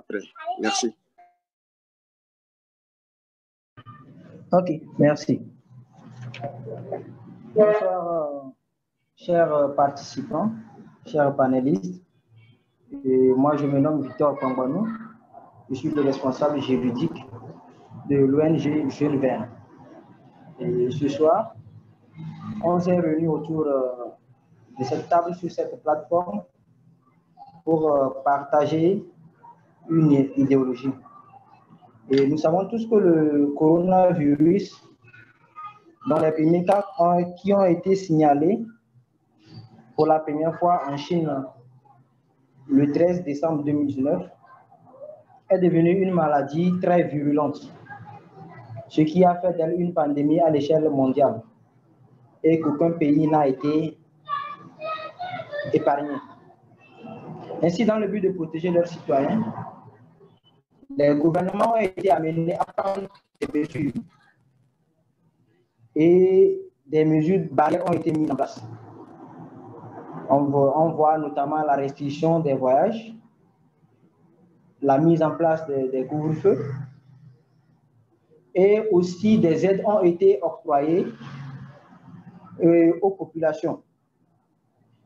après. Merci. Ok, merci. Bonsoir, chers participants, chers panélistes. Et moi, je me nomme Victor Pambanou. Je suis le responsable juridique de l'ONG Jeunes Verts. Et ce soir, on s'est réunis autour de cette table sur cette plateforme pour partager une idéologie. Et nous savons tous que le coronavirus, dans les premiers cas qui ont été signalés pour la première fois en Chine le 13 décembre 2019, est devenu une maladie très virulente, ce qui a fait d'elle une pandémie à l'échelle mondiale et qu'aucun pays n'a été épargné. Ainsi, dans le but de protéger leurs citoyens, les gouvernements ont été amenés à prendre des mesures et des mesures barrières ont été mises en place. On voit notamment la restriction des voyages, la mise en place des couvre-feux et aussi des aides ont été octroyées aux populations.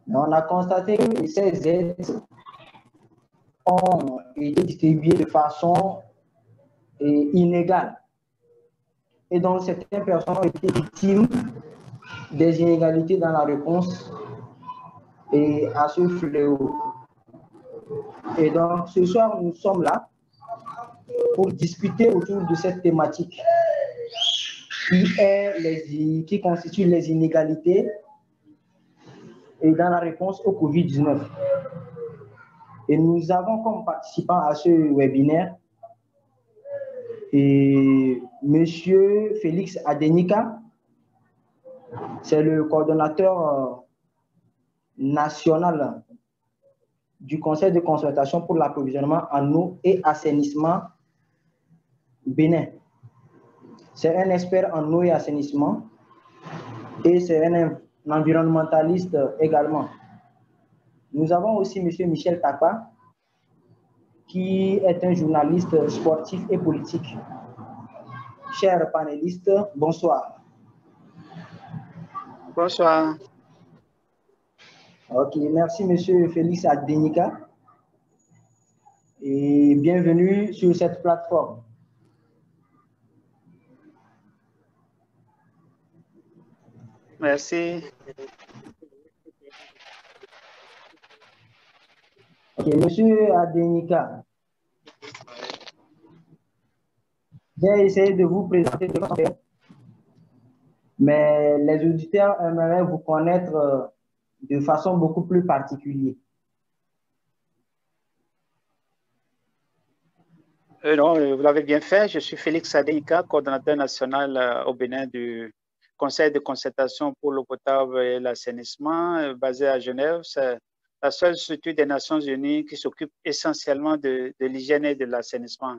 Mais on a constaté que ces aides ont été distribuées de façon inégale. Et donc, certaines personnes ont été victimes des inégalités dans la réponse à ce fléau. Et donc, ce soir, nous sommes là pour discuter autour de cette thématique qui constitue les inégalités et dans la réponse au Covid-19. Et nous avons comme participants à ce webinaire Monsieur Félix Adenika, c'est le coordonnateur national du Conseil de concertation pour l'approvisionnement en eau et assainissement Bénin. C'est un expert en eau et assainissement et c'est un environnementaliste également. Nous avons aussi M. Michel Tapa, qui est un journaliste sportif et politique. Chers panélistes, bonsoir. Bonsoir. Ok, merci M. Félix Adenika et bienvenue sur cette plateforme. Merci. Ok, Monsieur Adenika, j'ai essayé de vous présenter de façon, mais les auditeurs aimeraient vous connaître de façon beaucoup plus particulière. Non, vous l'avez bien fait. Je suis Félix Adenika, coordonnateur national au Bénin du Conseil de concertation pour l'eau potable et l'assainissement, basé à Genève. C'est la seule structure des Nations Unies qui s'occupe essentiellement de l'hygiène et de l'assainissement.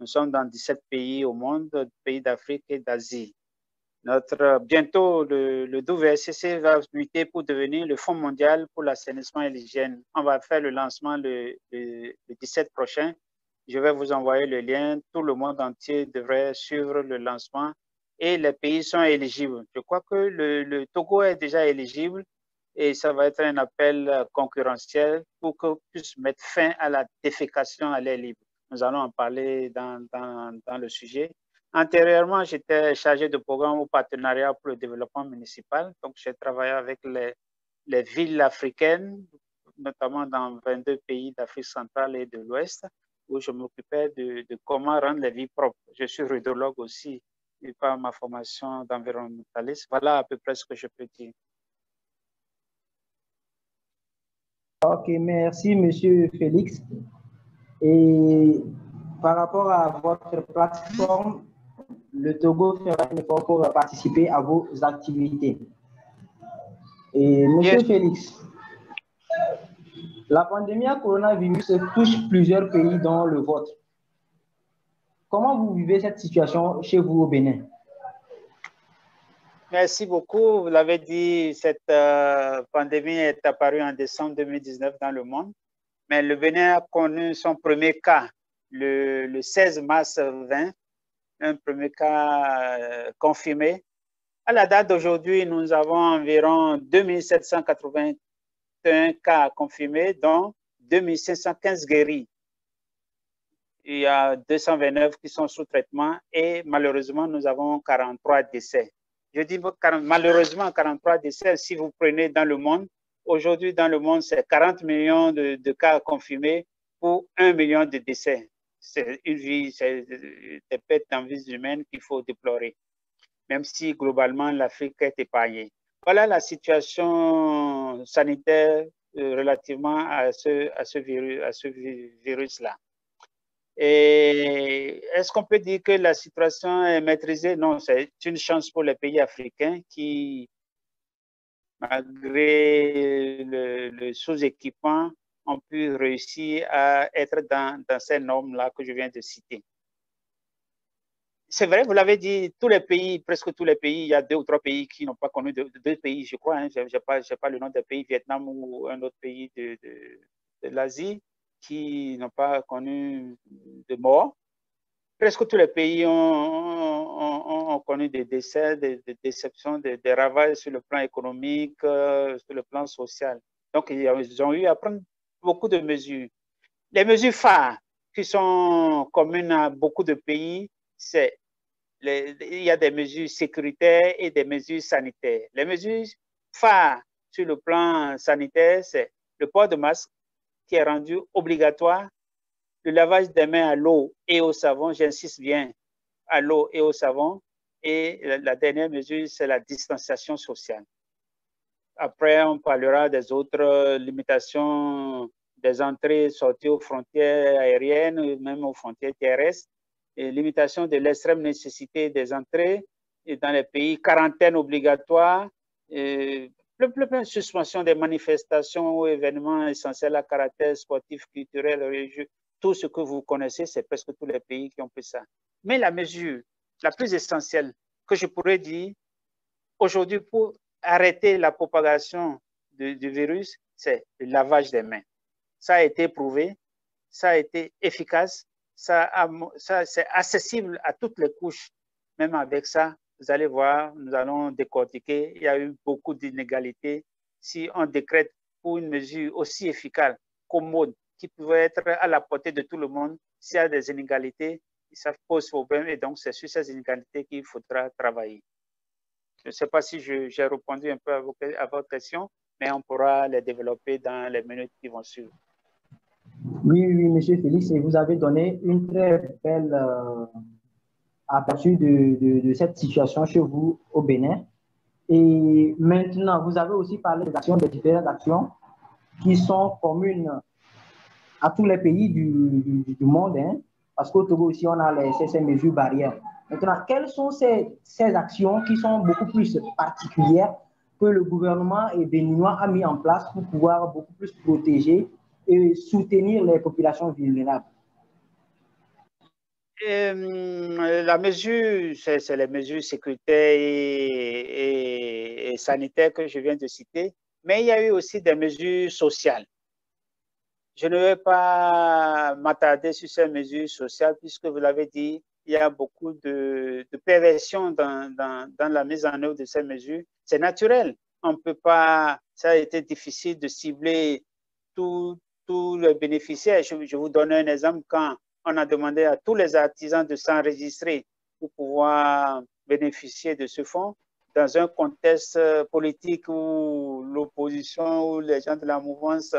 Nous sommes dans 17 pays au monde, pays d'Afrique et d'Asie. Bientôt, le WSCC va lutter pour devenir le Fonds mondial pour l'assainissement et l'hygiène. On va faire le lancement le 17 prochain. Je vais vous envoyer le lien. Tout le monde entier devrait suivre le lancement et les pays sont éligibles. Je crois que le Togo est déjà éligible et ça va être un appel concurrentiel pour qu'on puisse mettre fin à la défécation à l'air libre. Nous allons en parler dans le sujet. Antérieurement, j'étais chargé de programme au partenariat pour le développement municipal. Donc, j'ai travaillé avec les villes africaines, notamment dans 22 pays d'Afrique centrale et de l'Ouest, où je m'occupais de comment rendre les villes propres. Je suis rhuydologue aussi, et par ma formation d'environnementaliste. Voilà à peu près ce que je peux dire. Ok, merci, Monsieur Félix. Et par rapport à votre plateforme, le Togo fera un effort pour participer à vos activités. Et Monsieur Félix, la pandémie à coronavirus touche plusieurs pays dont le vôtre. Comment vous vivez cette situation chez vous au Bénin? Merci beaucoup. Vous l'avez dit, cette pandémie est apparue en décembre 2019 dans le monde, mais le Bénin a connu son premier cas le 16 mars 20, un premier cas confirmé. À la date d'aujourd'hui, nous avons environ 2781 cas confirmés, dont 2515 guéris. Il y a 229 qui sont sous traitement et malheureusement, nous avons 43 décès. Je dis malheureusement 43 décès. Si vous prenez dans le monde, aujourd'hui dans le monde, c'est 40 millions de cas confirmés pour 1 million de décès. C'est une vie, c'est des pertes en vie humaine qu'il faut déplorer, même si globalement l'Afrique est épargnée. Voilà la situation sanitaire relativement à ce virus-là. Et est-ce qu'on peut dire que la situation est maîtrisée? Non, c'est une chance pour les pays africains qui, malgré le sous-équipement, ont pu réussir à être dans ces normes-là que je viens de citer. C'est vrai, vous l'avez dit, tous les pays, presque tous les pays, il y a 2 ou 3 pays qui n'ont pas connu, 2 pays, je crois, hein, je n'ai pas le nom des pays, Vietnam ou un autre pays de l'Asie, qui n'ont pas connu de mort. Presque tous les pays ont connu des décès, des déceptions, des ravages sur le plan économique, sur le plan social. Donc, ils ont eu à prendre beaucoup de mesures. Les mesures phares qui sont communes à beaucoup de pays, c'est il y a des mesures sécuritaires et des mesures sanitaires. Les mesures phares sur le plan sanitaire, c'est le port de masque qui est rendu obligatoire, le lavage des mains à l'eau et au savon, j'insiste bien, à l'eau et au savon. Et la dernière mesure, c'est la distanciation sociale. Après, on parlera des autres limitations des entrées et sorties aux frontières aériennes, même aux frontières terrestres, et limitation de l'extrême nécessité des entrées et dans les pays, quarantaine obligatoire, plein suspension des manifestations ou événements essentiels à caractère sportif, culturel, religieux. Tout ce que vous connaissez, c'est presque tous les pays qui ont fait ça. Mais la mesure la plus essentielle que je pourrais dire aujourd'hui pour arrêter la propagation du virus, c'est le lavage des mains. Ça a été prouvé, ça a été efficace, c'est accessible à toutes les couches. Même avec ça, vous allez voir, nous allons décortiquer. Il y a eu beaucoup d'inégalités. Si on décrète pour une mesure aussi efficace, commode, qui pouvait être à la portée de tout le monde, s'il y a des inégalités, ça pose problème et donc c'est sur ces inégalités qu'il faudra travailler. Je ne sais pas si j'ai répondu un peu à votre question, mais on pourra les développer dans les minutes qui vont suivre. Oui, monsieur Félix, et vous avez donné une très belle aperçu de cette situation chez vous au Bénin. Et maintenant, vous avez aussi parlé des actions, des différentes actions qui sont communes à tous les pays du monde, hein, parce qu'au Togo aussi, on a ces mesures barrières. Maintenant, quelles sont ces actions qui sont beaucoup plus particulières que le gouvernement béninois a mis en place pour pouvoir beaucoup plus protéger et soutenir les populations vulnérables? La mesure, c'est les mesures sécuritaires et sanitaires que je viens de citer, mais il y a eu aussi des mesures sociales. Je ne vais pas m'attarder sur ces mesures sociales puisque vous l'avez dit, il y a beaucoup de perversion dans la mise en œuvre de ces mesures. C'est naturel. On ne peut pas, ça a été difficile de cibler tous les bénéficiaires. Je vous donne un exemple. Quand on a demandé à tous les artisans de s'enregistrer pour pouvoir bénéficier de ce fonds, dans un contexte politique où l'opposition ou les gens de la mouvance,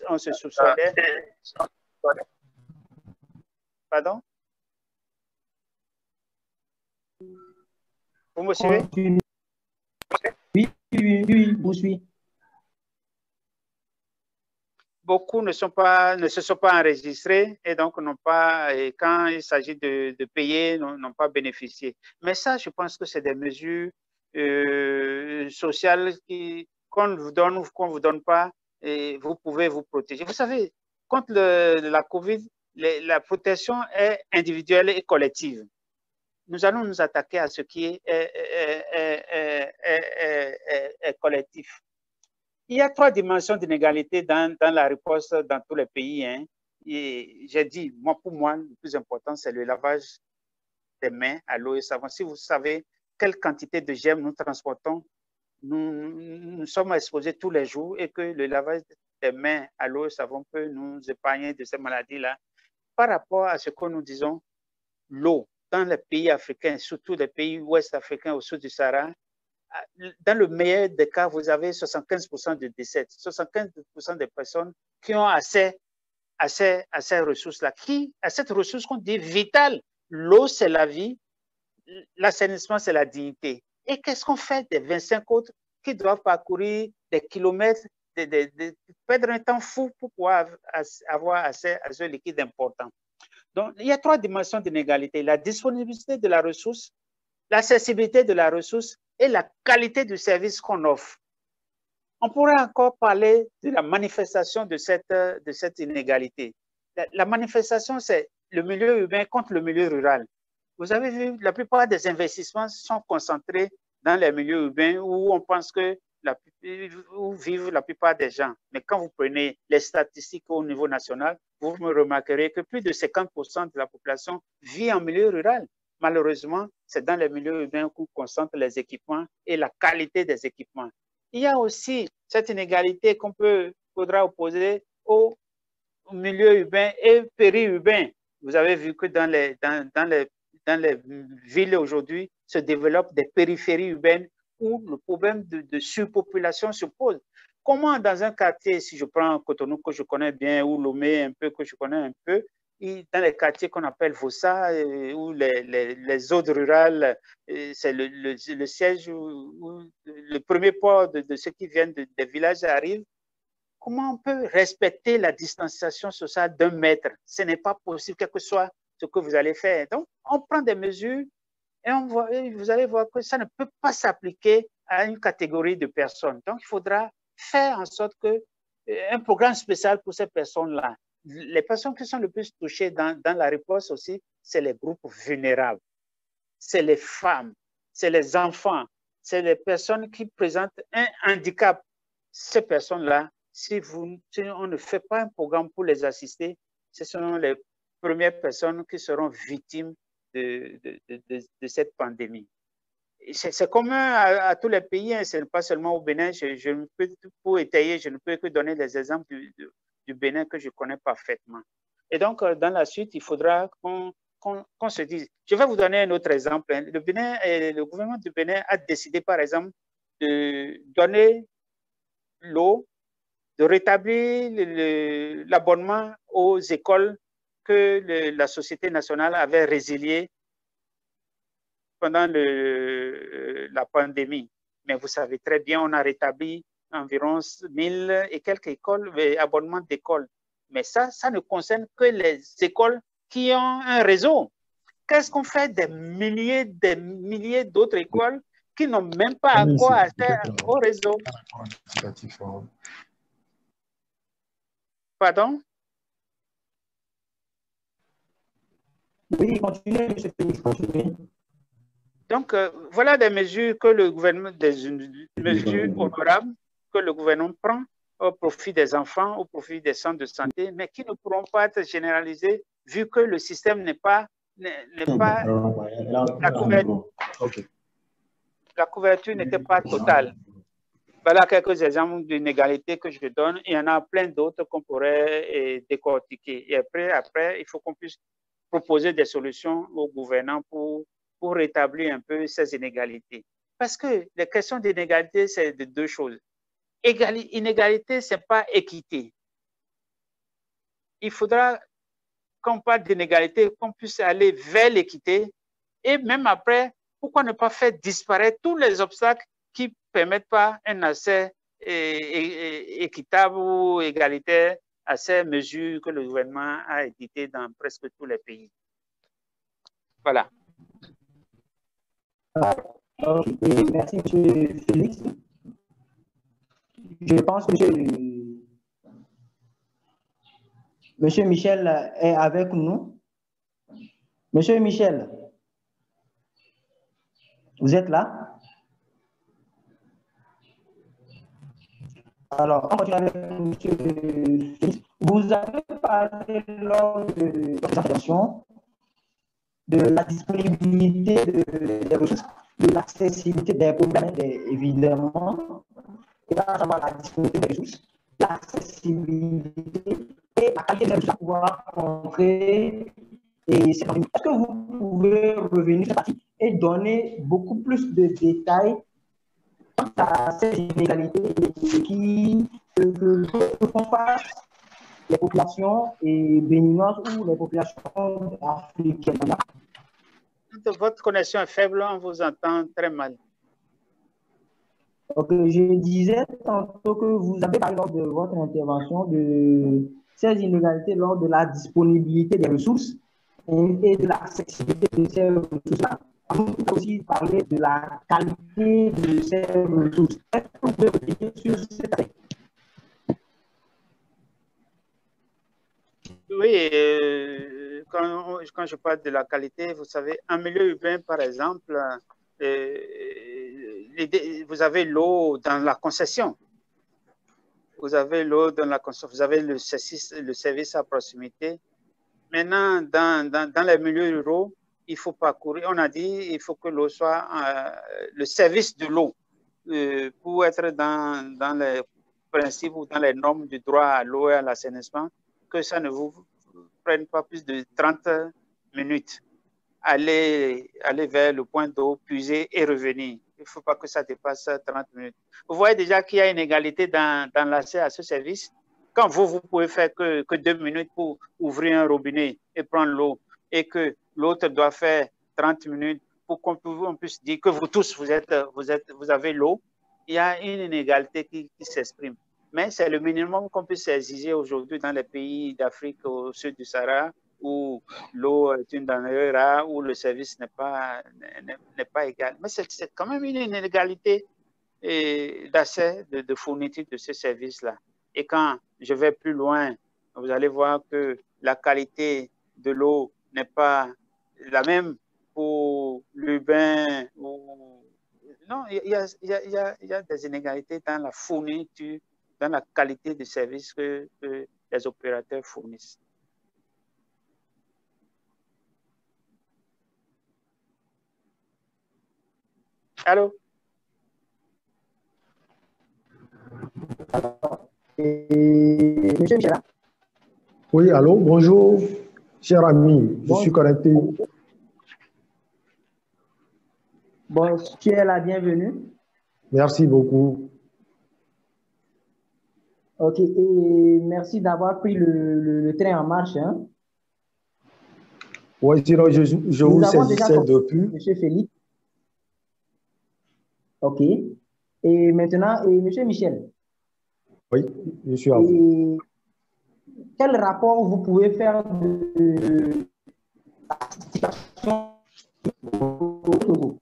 on se soupçonnait. Pardon? Vous me suivez? Oui, vous suivez. Beaucoup ne se sont pas enregistrés et donc n'ont pas, et quand il s'agit de payer, n'ont pas bénéficié. Mais ça, je pense que c'est des mesures sociales qu'on ne vous donne ou qu'on ne vous donne pas, et vous pouvez vous protéger. Vous savez, contre la COVID, la protection est individuelle et collective. Nous allons nous attaquer à ce qui est collectif. Il y a 3 dimensions d'inégalité dans la riposte dans tous les pays. Hein. Et j'ai dit, pour moi, le plus important, c'est le lavage des mains à l'eau et savon. Si vous savez quelle quantité de germes nous transportons, nous sommes exposés tous les jours et que le lavage des mains à l'eau et savon peut nous épargner de ces maladies-là. Par rapport à ce que nous disons, l'eau dans les pays africains, surtout les pays ouest africains au sud du Sahara, dans le meilleur des cas, vous avez 75% de décès, 75% des personnes qui ont accès à ces ressources-là, à cette ressource qu'on dit vitale. L'eau, c'est la vie, l'assainissement, c'est la dignité. Et qu'est-ce qu'on fait des 25 autres qui doivent parcourir des kilomètres, perdre un temps fou pour pouvoir avoir accès à ce liquide important? Donc, il y a 3 dimensions d'inégalité: la disponibilité de la ressource, l'accessibilité de la ressource et la qualité du service qu'on offre. On pourrait encore parler de la manifestation de cette inégalité. La manifestation, c'est le milieu urbain contre le milieu rural. Vous avez vu, la plupart des investissements sont concentrés dans les milieux urbains où on pense que où vivent la plupart des gens. Mais quand vous prenez les statistiques au niveau national, vous me remarquerez que plus de 50% de la population vit en milieu rural. Malheureusement, c'est dans les milieux urbains qu'on concentre les équipements et la qualité des équipements. Il y a aussi cette inégalité qu'on faudra opposer au milieu urbain et périurbain. Vous avez vu que dans les villes aujourd'hui se développent des périphéries urbaines où le problème de surpopulation se pose. Comment dans un quartier, si je prends Cotonou que je connais bien, ou Lomé un peu que je connais un peu, dans les quartiers qu'on appelle Vossa, où les zones rurales, c'est le siège où le premier port de ceux qui viennent des villages arrivent, comment on peut respecter la distanciation sociale d'1 mètre? Ce n'est pas possible, quel que soit ce que vous allez faire. Donc, on prend des mesures et vous allez voir que ça ne peut pas s'appliquer à une catégorie de personnes. Donc, il faudra faire en sorte qu'un programme spécial pour ces personnes-là. Les personnes qui sont le plus touchées dans la réponse aussi, c'est les groupes vulnérables. C'est les femmes, c'est les enfants, c'est les personnes qui présentent un handicap. Ces personnes-là, si on ne fait pas un programme pour les assister, ce sont les premières personnes qui seront victimes de cette pandémie. C'est commun à tous les pays, hein, ce n'est pas seulement au Bénin. Pour étayer, je ne peux que donner des exemples du Bénin que je connais parfaitement. Et donc, dans la suite, il faudra qu'on se dise. Je vais vous donner un autre exemple. Le gouvernement du Bénin a décidé, par exemple, de donner l'eau, de rétablir l'abonnement aux écoles que la Société nationale avait résilié pendant la pandémie. Mais vous savez très bien, on a rétabli environ 1000 et quelques écoles, abonnements d'écoles. Mais ça ne concerne que les écoles qui ont un réseau. Qu'est-ce qu'on fait des milliers d'autres écoles qui n'ont même pas encore accès au réseau? Pardon? Oui, continuez, M. Félix, continuez. Donc, voilà des mesures que le gouvernement, des mesures honorables que le gouvernement prend au profit des enfants, au profit des centres de santé, mais qui ne pourront pas être généralisées vu que le système n'est pas la couverture n'était pas totale. Voilà quelques exemples d'inégalités que je donne. Il y en a plein d'autres qu'on pourrait décortiquer. Et après, il faut qu'on puisse proposer des solutions aux gouvernants pour rétablir un peu ces inégalités. Parce que les questions d'inégalité, c'est de 2 choses. Inégalité, ce n'est pas équité. Il faudra qu'on parle d'inégalité, qu'on puisse aller vers l'équité. Et même après, pourquoi ne pas faire disparaître tous les obstacles qui ne permettent pas un accès équitable ou égalitaire à ces mesures que le gouvernement a éditées dans presque tous les pays. Voilà. Merci, M. Félix. Je pense que M. Michel est avec nous. M. Michel, vous êtes là? Alors, on continue avec M. Félix. Vous avez parlé lors de votre intervention de la disponibilité des ressources, de l'accessibilité des problèmes, évidemment, et pas seulement la disponibilité des ressources, l'accessibilité et la qualité des ressources à pouvoir entrer. Est-ce que vous pouvez revenir sur cette partie et donner beaucoup plus de détails quant à ces inégalités qui font face les populations béninoises ou les populations africaines? Votre connexion est faible, on vous entend très mal. Donc, je disais tantôt que vous avez parlé lors de votre intervention de ces inégalités lors de la disponibilité des ressources et de l'accessibilité de ces ressources-là. Vous pouvez aussi parler de la qualité de ces ressources. Est-ce que vous pouvez revenir sur cet aspect? Oui, quand je parle de la qualité, vous savez, en milieu urbain, par exemple, vous avez l'eau dans la concession. Vous avez l'eau dans la concession, vous avez le service à proximité. Maintenant, dans les milieux ruraux, il faut parcourir, on a dit, il faut que l'eau soit, le service de l'eau, pour être dans les principes ou dans les normes du droit à l'eau et à l'assainissement, que ça ne vous prenne pas plus de 30 minutes. Aller vers le point d'eau, puiser et revenir. Il ne faut pas que ça dépasse 30 minutes. Vous voyez déjà qu'il y a une égalité dans l'accès à ce service. Quand vous pouvez faire que 2 minutes pour ouvrir un robinet et prendre l'eau, et que l'autre doit faire 30 minutes pour qu'on puisse dire que vous tous, vous avez l'eau, il y a une inégalité qui s'exprime. Mais c'est le minimum qu'on puisse exiger aujourd'hui dans les pays d'Afrique au sud du Sahara, où l'eau est une denrée rare, où le service n'est pas égal. Mais c'est quand même une inégalité d'accès, de fourniture de ce service-là. Et quand je vais plus loin, vous allez voir que la qualité de l'eau n'est pas la même pour l'urbain. Non, il y a des inégalités dans la fourniture, dans la qualité de service que les opérateurs fournissent. Allô? Monsieur Michel. Oui, allô, bonjour, cher ami, je suis connecté. Bon, tu es la bienvenue. Merci beaucoup. Ok, et merci d'avoir pris le train en marche. Hein. Oui, sinon je vous saisissais depuis. Monsieur Félix. Ok. Et maintenant, Monsieur Michel. Oui, je suis à vous. Quel rapport vous pouvez faire de la situation au Togo?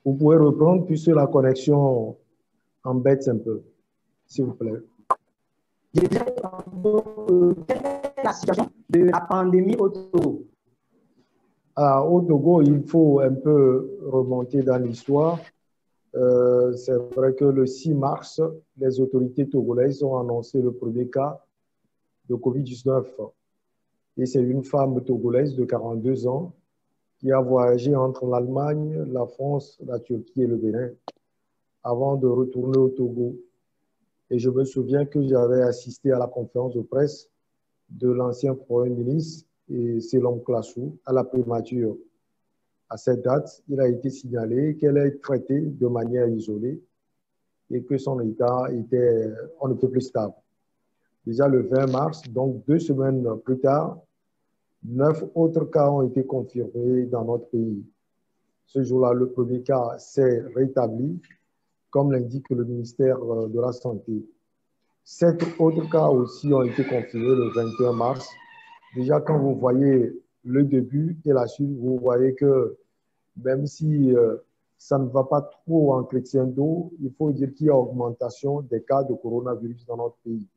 Vous pouvez reprendre puisque la connexion embête un peu, s'il vous plaît. Je disais, quelle est la situation de la pandémie au Togo? Au Togo, il faut un peu remonter dans l'histoire. C'est vrai que le 6 mars, les autorités togolaises ont annoncé le premier cas de Covid-19. Et c'est une femme togolaise de 42 ans qui a voyagé entre l'Allemagne, la France, la Turquie et le Bénin avant de retourner au Togo. Et je me souviens que j'avais assisté à la conférence de presse de l'ancien Premier ministre et Selom Klassou à la primature. À cette date, il a été signalé qu'elle est traitée de manière isolée et que son état était on ne peut plus stable. Déjà le 20 mars, donc 2 semaines plus tard, 9 autres cas ont été confirmés dans notre pays. Ce jour-là, le premier cas s'est rétabli, comme l'indique le ministère de la Santé. 7 autres cas aussi ont été confirmés le 21 mars. Déjà, quand vous voyez le début et la suite, vous voyez que même si ça ne va pas trop en chrétien d'eau, il faut dire qu'il y a augmentation des cas de coronavirus dans notre pays.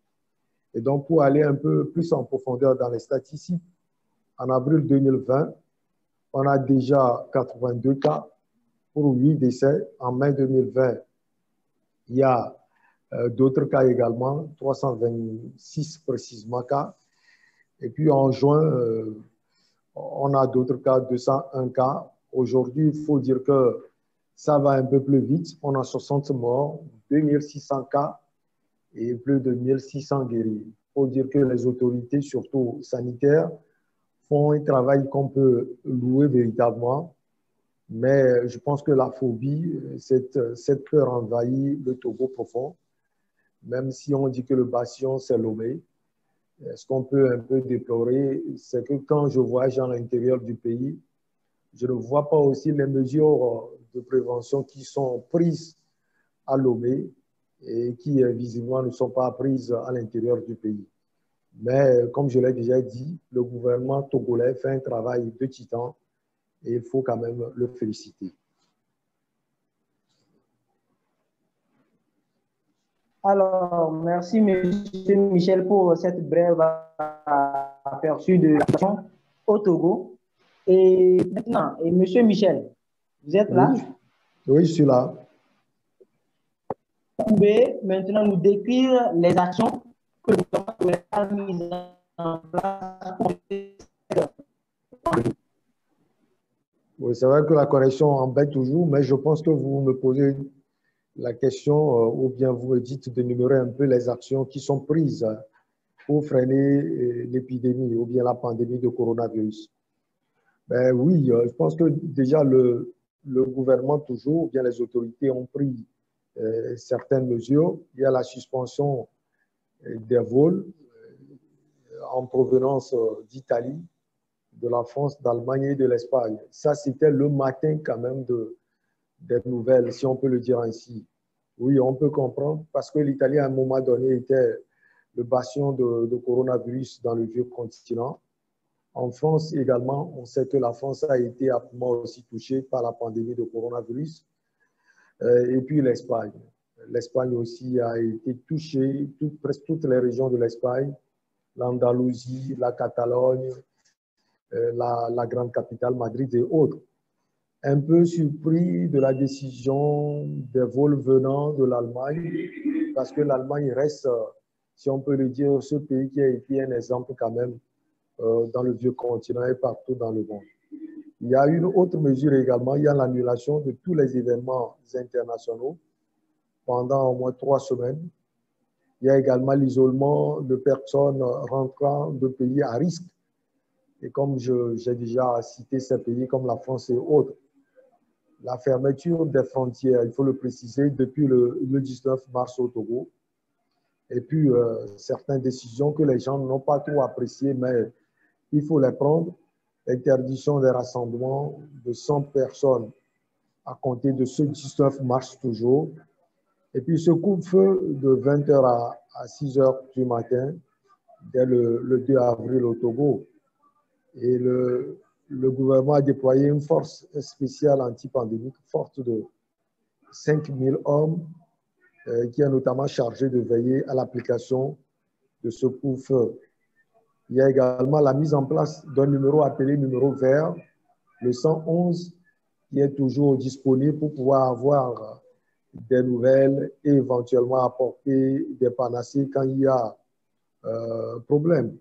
Et donc, pour aller un peu plus en profondeur dans les statistiques, en avril 2020, on a déjà 82 cas pour 8 décès. En mai 2020, il y a D'autres cas également, 326 précisément cas. Et puis en juin, on a d'autres cas, 201 cas. Aujourd'hui, il faut dire que ça va un peu plus vite. On a 60 morts, 2600 cas et plus de 1600 guéris. Il faut dire que les autorités, surtout sanitaires, font un travail qu'on peut louer véritablement. Mais je pense que la phobie, cette peur envahit le Togo profond. Même si on dit que le bastion, c'est Lomé, ce qu'on peut un peu déplorer, c'est que quand je voyage à l'intérieur du pays, je ne vois pas aussi les mesures de prévention qui sont prises à Lomé et qui visiblement ne sont pas prises à l'intérieur du pays. Mais comme je l'ai déjà dit, le gouvernement togolais fait un travail de titan et il faut quand même le féliciter. Alors, merci M. Michel pour cette brève aperçu de la situation au Togo. Et maintenant, M. Michel, vous êtes là? Oui, je suis là. Vous pouvez maintenant nous décrire les actions que le gouvernement a mises en place pour... Oui, c'est vrai que la connexion embête toujours, mais je pense que vous me posez la question ou bien vous me dites d'énumérer un peu les actions qui sont prises pour freiner l'épidémie ou bien la pandémie de coronavirus. Ben oui, je pense que déjà le gouvernement toujours, ou bien les autorités ont pris certaines mesures. Il y a la suspension des vols en provenance d'Italie, de la France, d'Allemagne et de l'Espagne. Ça, c'était le matin quand même des nouvelles, si on peut le dire ainsi. Oui, on peut comprendre parce que l'Italie, à un moment donné, était le bastion de coronavirus dans le vieux continent. En France également, on sait que la France a été âprement aussi touchée par la pandémie de coronavirus. Et puis l'Espagne. L'Espagne aussi a été touchée, presque toutes les régions de l'Espagne, l'Andalousie, la Catalogne, la grande capitale Madrid et autres. Un peu surpris de la décision des vols venant de l'Allemagne, parce que l'Allemagne reste, si on peut le dire, ce pays qui a été un exemple quand même dans le vieux continent et partout dans le monde. Il y a une autre mesure également, il y a l'annulation de tous les événements internationaux pendant au moins 3 semaines. Il y a également l'isolement de personnes rentrant de pays à risque. Et comme j'ai déjà cité ces pays comme la France et autres, la fermeture des frontières, il faut le préciser, depuis le 19 mars au Togo. Et puis, certaines décisions que les gens n'ont pas trop appréciées, mais il faut les prendre. Interdiction des rassemblements de 100 personnes à compter de ce 19 mars toujours. Et puis, ce couvre-feu de 20h à 6h du matin, dès le 2 avril au Togo. Et le gouvernement a déployé une force spéciale antipandémique forte de 5000 hommes qui est notamment chargée de veiller à l'application de ce couvre-feu. Il y a également la mise en place d'un numéro appelé numéro vert, le 111, qui est toujours disponible pour pouvoir avoir des nouvelles et éventuellement apporter des panacées quand il y a problème.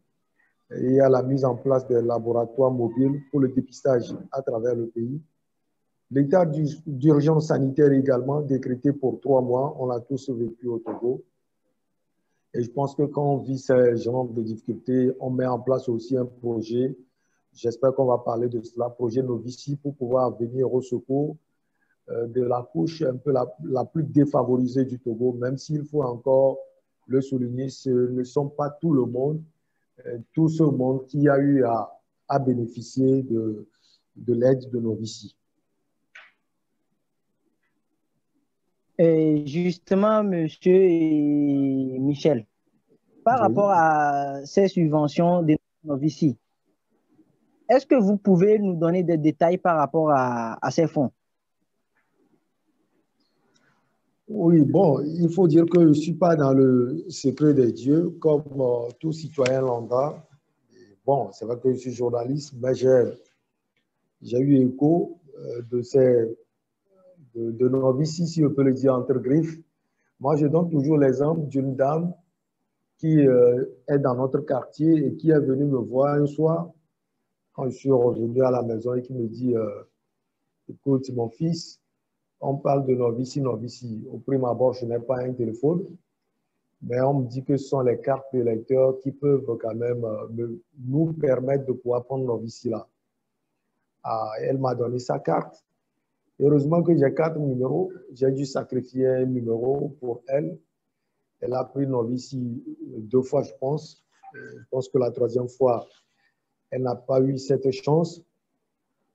Et il y a la mise en place des laboratoires mobiles pour le dépistage à travers le pays. L'état d'urgence sanitaire également décrété pour 3 mois. On l'a tous vécu au Togo. Et je pense que quand on vit ce genre de difficultés, on met en place aussi un projet. J'espère qu'on va parler de cela, projet Novici, pour pouvoir venir au secours de la couche un peu la plus défavorisée du Togo, même s'il faut encore le souligner, ce ne sont pas tout le monde, tout ce monde qui a eu à bénéficier de l'aide de Novici. Et justement, monsieur Michel, par rapport à ces subventions de Novici, est-ce que vous pouvez nous donner des détails par rapport à ces fonds? Oui, bon, il faut dire que je ne suis pas dans le secret des dieux, comme tout citoyen lambda. Bon, c'est vrai que je suis journaliste, mais j'ai eu écho de Novici, si on peut le dire entre griffes. Moi, je donne toujours l'exemple d'une dame qui est dans notre quartier et qui est venue me voir un soir quand je suis revenu à la maison et qui me dit écoute, mon fils, on parle de novici, novici. Au prime abord, je n'ai pas un téléphone, mais on me dit que ce sont les cartes de lecteurs qui peuvent quand même nous permettre de pouvoir prendre novici là. Ah, elle m'a donné sa carte. Heureusement que j'ai 4 numéros. J'ai dû sacrifier un numéro pour elle. Elle a pris novici 2 fois, je pense. Je pense que la 3e fois, elle n'a pas eu cette chance.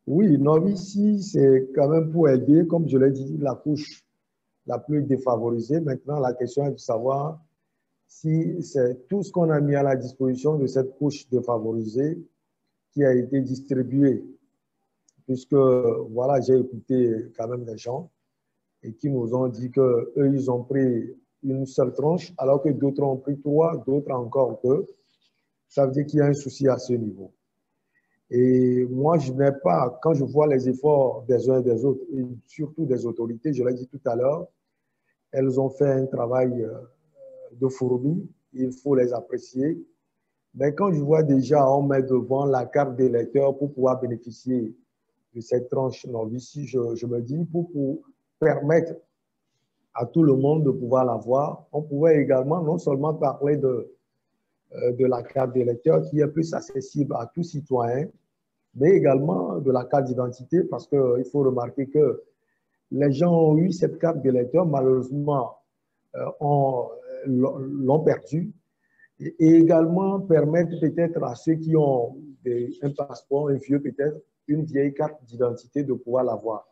Oui, novici, c'est quand même pour aider, comme je l'ai dit, la couche la plus défavorisée. Maintenant, la question est de savoir si c'est tout ce qu'on a mis à la disposition de cette couche défavorisée qui a été distribué. Puisque, voilà, j'ai écouté quand même des gens et qui nous ont dit qu'eux, ils ont pris une seule tranche, alors que d'autres ont pris 3, d'autres encore 2. Ça veut dire qu'il y a un souci à ce niveau. Et moi, je n'ai pas, quand je vois les efforts des uns et des autres, et surtout des autorités, je l'ai dit tout à l'heure, elles ont fait un travail de fourmi, il faut les apprécier. Mais quand je vois déjà, on met devant la carte des lecteurs pour pouvoir bénéficier de cette tranche novice, je me dis, pour permettre à tout le monde de pouvoir l'avoir, on pouvait également non seulement parler de la carte des lecteurs qui est plus accessible à tout citoyen, mais également de la carte d'identité, parce qu'il faut remarquer que les gens ont eu cette carte d'électeur, malheureusement, l'ont perdue, et également permettre peut-être à ceux qui ont un passeport, un vieux peut-être, une vieille carte d'identité de pouvoir l'avoir.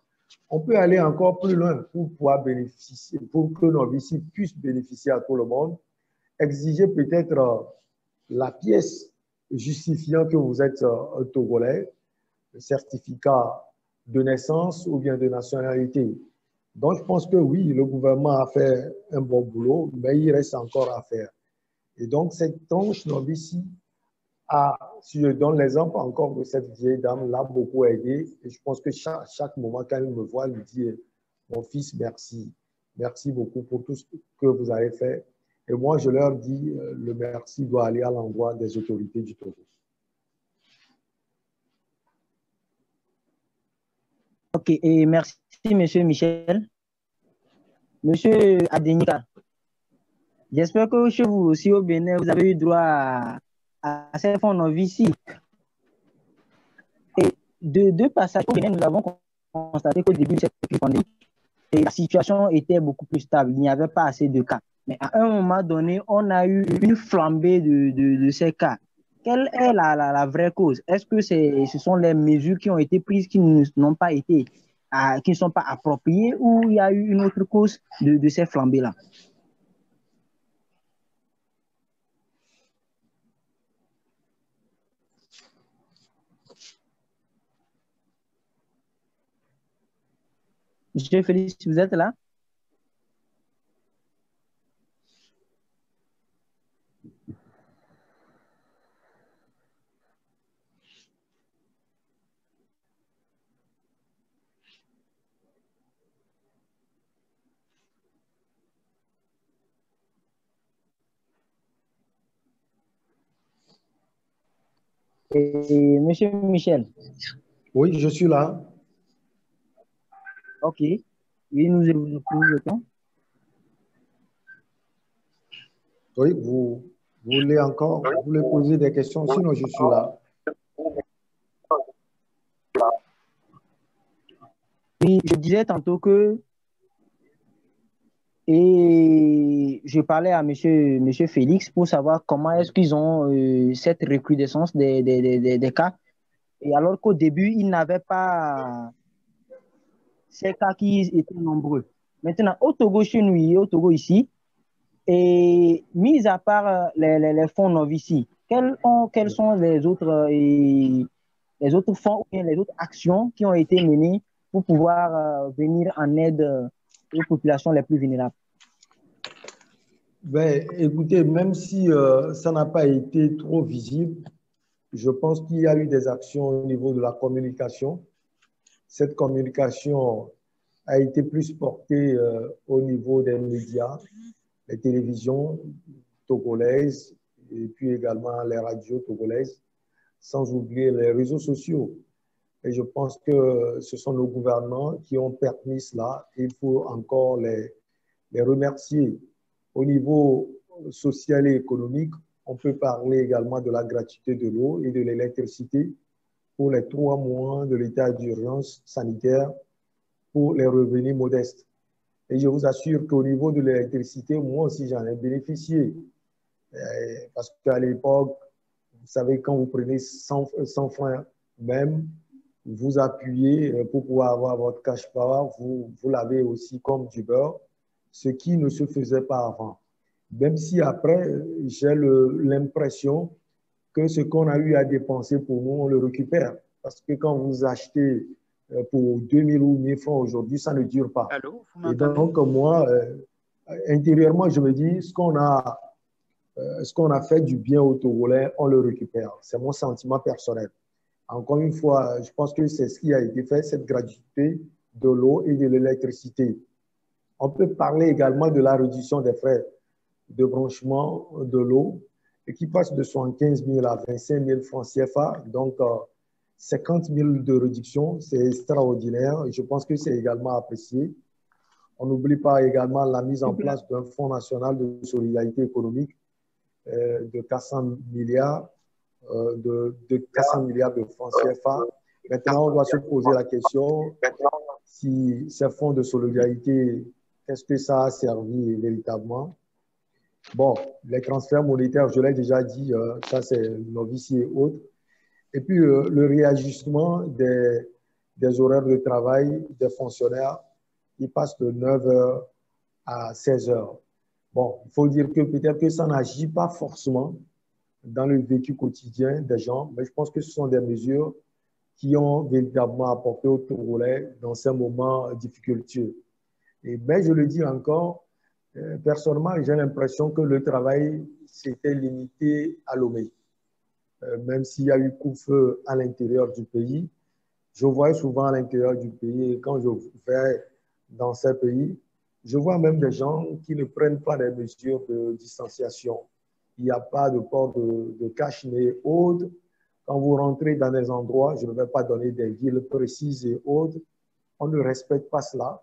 On peut aller encore plus loin pour pouvoir bénéficier, pour que nos visites puissent bénéficier à tout le monde, exiger peut-être la pièce justifiant que vous êtes un Togolais, le certificat de naissance ou bien de nationalité. Donc, je pense que oui, le gouvernement a fait un bon boulot, mais il reste encore à faire. Et donc, cette tranche novice si je donne l'exemple encore de cette vieille dame, l'a beaucoup aidé. Et je pense que chaque moment, quand elle me voit, elle me dit mon fils, merci. Merci beaucoup pour tout ce que vous avez fait. Et moi, je leur dis le merci doit aller à l'endroit des autorités du Togo. Ok, et merci, Monsieur Michel. Monsieur Adenika, j'espère que chez vous aussi au Bénin, vous avez eu droit à ces fonds novices. Et de 2 passages au Bénin, nous avons constaté qu'au début de cette pandémie, la situation était beaucoup plus stable. Il n'y avait pas assez de cas. Mais à un moment donné, on a eu une flambée de ces cas. Quelle est la vraie cause? Est-ce que ce sont les mesures qui ont été prises qui n'ont pas été, qui ne sont pas appropriées, ou il y a eu une autre cause de ces flambées-là? Monsieur Félix, vous êtes là? Et Monsieur Michel? Oui, je suis là. Ok. Oui, nous écoutons. Oui, vous voulez encore, vous voulez poser des questions, sinon je suis là. Oui, je disais tantôt que, et je parlais à monsieur Félix pour savoir comment est-ce qu'ils ont cette recrudescence des cas. Et alors qu'au début, ils n'avaient pas ces cas qui étaient nombreux. Maintenant, au Togo, chez nous, au Togo ici, et mis à part les fonds novices, quels sont les autres fonds ou bien les autres actions qui ont été menées pour pouvoir venir en aide aux populations les plus vulnérables? Ben, écoutez, même si ça n'a pas été trop visible, je pense qu'il y a eu des actions au niveau de la communication. Cette communication a été plus porté au niveau des médias, les télévisions togolaises et puis également les radios togolaises, sans oublier les réseaux sociaux. Et je pense que ce sont nos gouvernants qui ont permis cela. Il faut encore les remercier. Au niveau social et économique, on peut parler également de la gratuité de l'eau et de l'électricité pour les 3 mois de l'état d'urgence sanitaire pour les revenus modestes. Et je vous assure qu'au niveau de l'électricité, moi aussi, j'en ai bénéficié. Parce qu'à l'époque, vous savez, quand vous prenez 100 francs même, vous appuyez pour pouvoir avoir votre cash power, vous l'avez aussi comme du beurre, ce qui ne se faisait pas avant. Même si après, j'ai l'impression que ce qu'on a eu à dépenser pour nous, on le récupère. Parce que quand vous achetez pour 2000 ou 1000 francs aujourd'hui, ça ne dure pas. Allô, vous et m'entendez? donc, moi, intérieurement, je me dis, ce qu'on a fait du bien aux Togolais, on le récupère. C'est mon sentiment personnel. Encore une fois, je pense que c'est ce qui a été fait, cette gratuité de l'eau et de l'électricité. On peut parler également de la réduction des frais de branchement de l'eau et qui passe de 75 000 à 25 000 francs CFA. Donc, 50 000 de réduction, c'est extraordinaire. Et je pense que c'est également apprécié. On n'oublie pas également la mise en place d'un fonds national de solidarité économique de 400 milliards de 400 milliards de francs CFA. Maintenant, on doit se poser la question si ces fonds de solidarité, est-ce que ça a servi véritablement? Bon, les transferts monétaires, je l'ai déjà dit, ça c'est novice et autres. Et puis, le réajustement des horaires de travail des fonctionnaires, ils passent de 9 heures à 16 heures. Bon, il faut dire que peut-être que ça n'agit pas forcément dans le vécu quotidien des gens, mais je pense que ce sont des mesures qui ont véritablement apporté aux Togolais dans ces moments difficultueux. Mais je le dis encore, personnellement, j'ai l'impression que le travail s'était limité à Lomé. Même s'il y a eu coup-feu à l'intérieur du pays, je vois souvent à l'intérieur du pays, et quand je vais dans ces pays, je vois même des gens qui ne prennent pas des mesures de distanciation. Il n'y a pas de port de cache-nez autres. Quand vous rentrez dans des endroits, je ne vais pas donner des villes précises et autres, on ne respecte pas cela.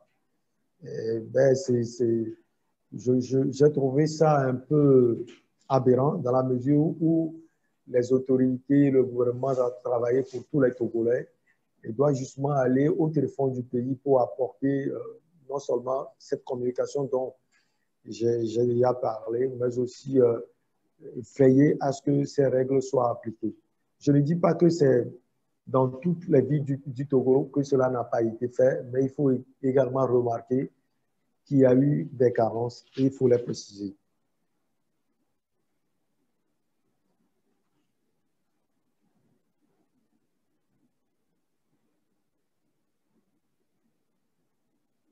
J'ai trouvé ça un peu aberrant dans la mesure où les autorités, le gouvernement doivent travailler pour tous les Togolais et doit justement aller au téléphone du pays pour apporter non seulement cette communication dont j'ai déjà parlé, mais aussi veiller à ce que ces règles soient appliquées. Je ne dis pas que c'est dans toutes les villes du Togo que cela n'a pas été fait, mais il faut également remarquer qu'il y a eu des carences et il faut les préciser.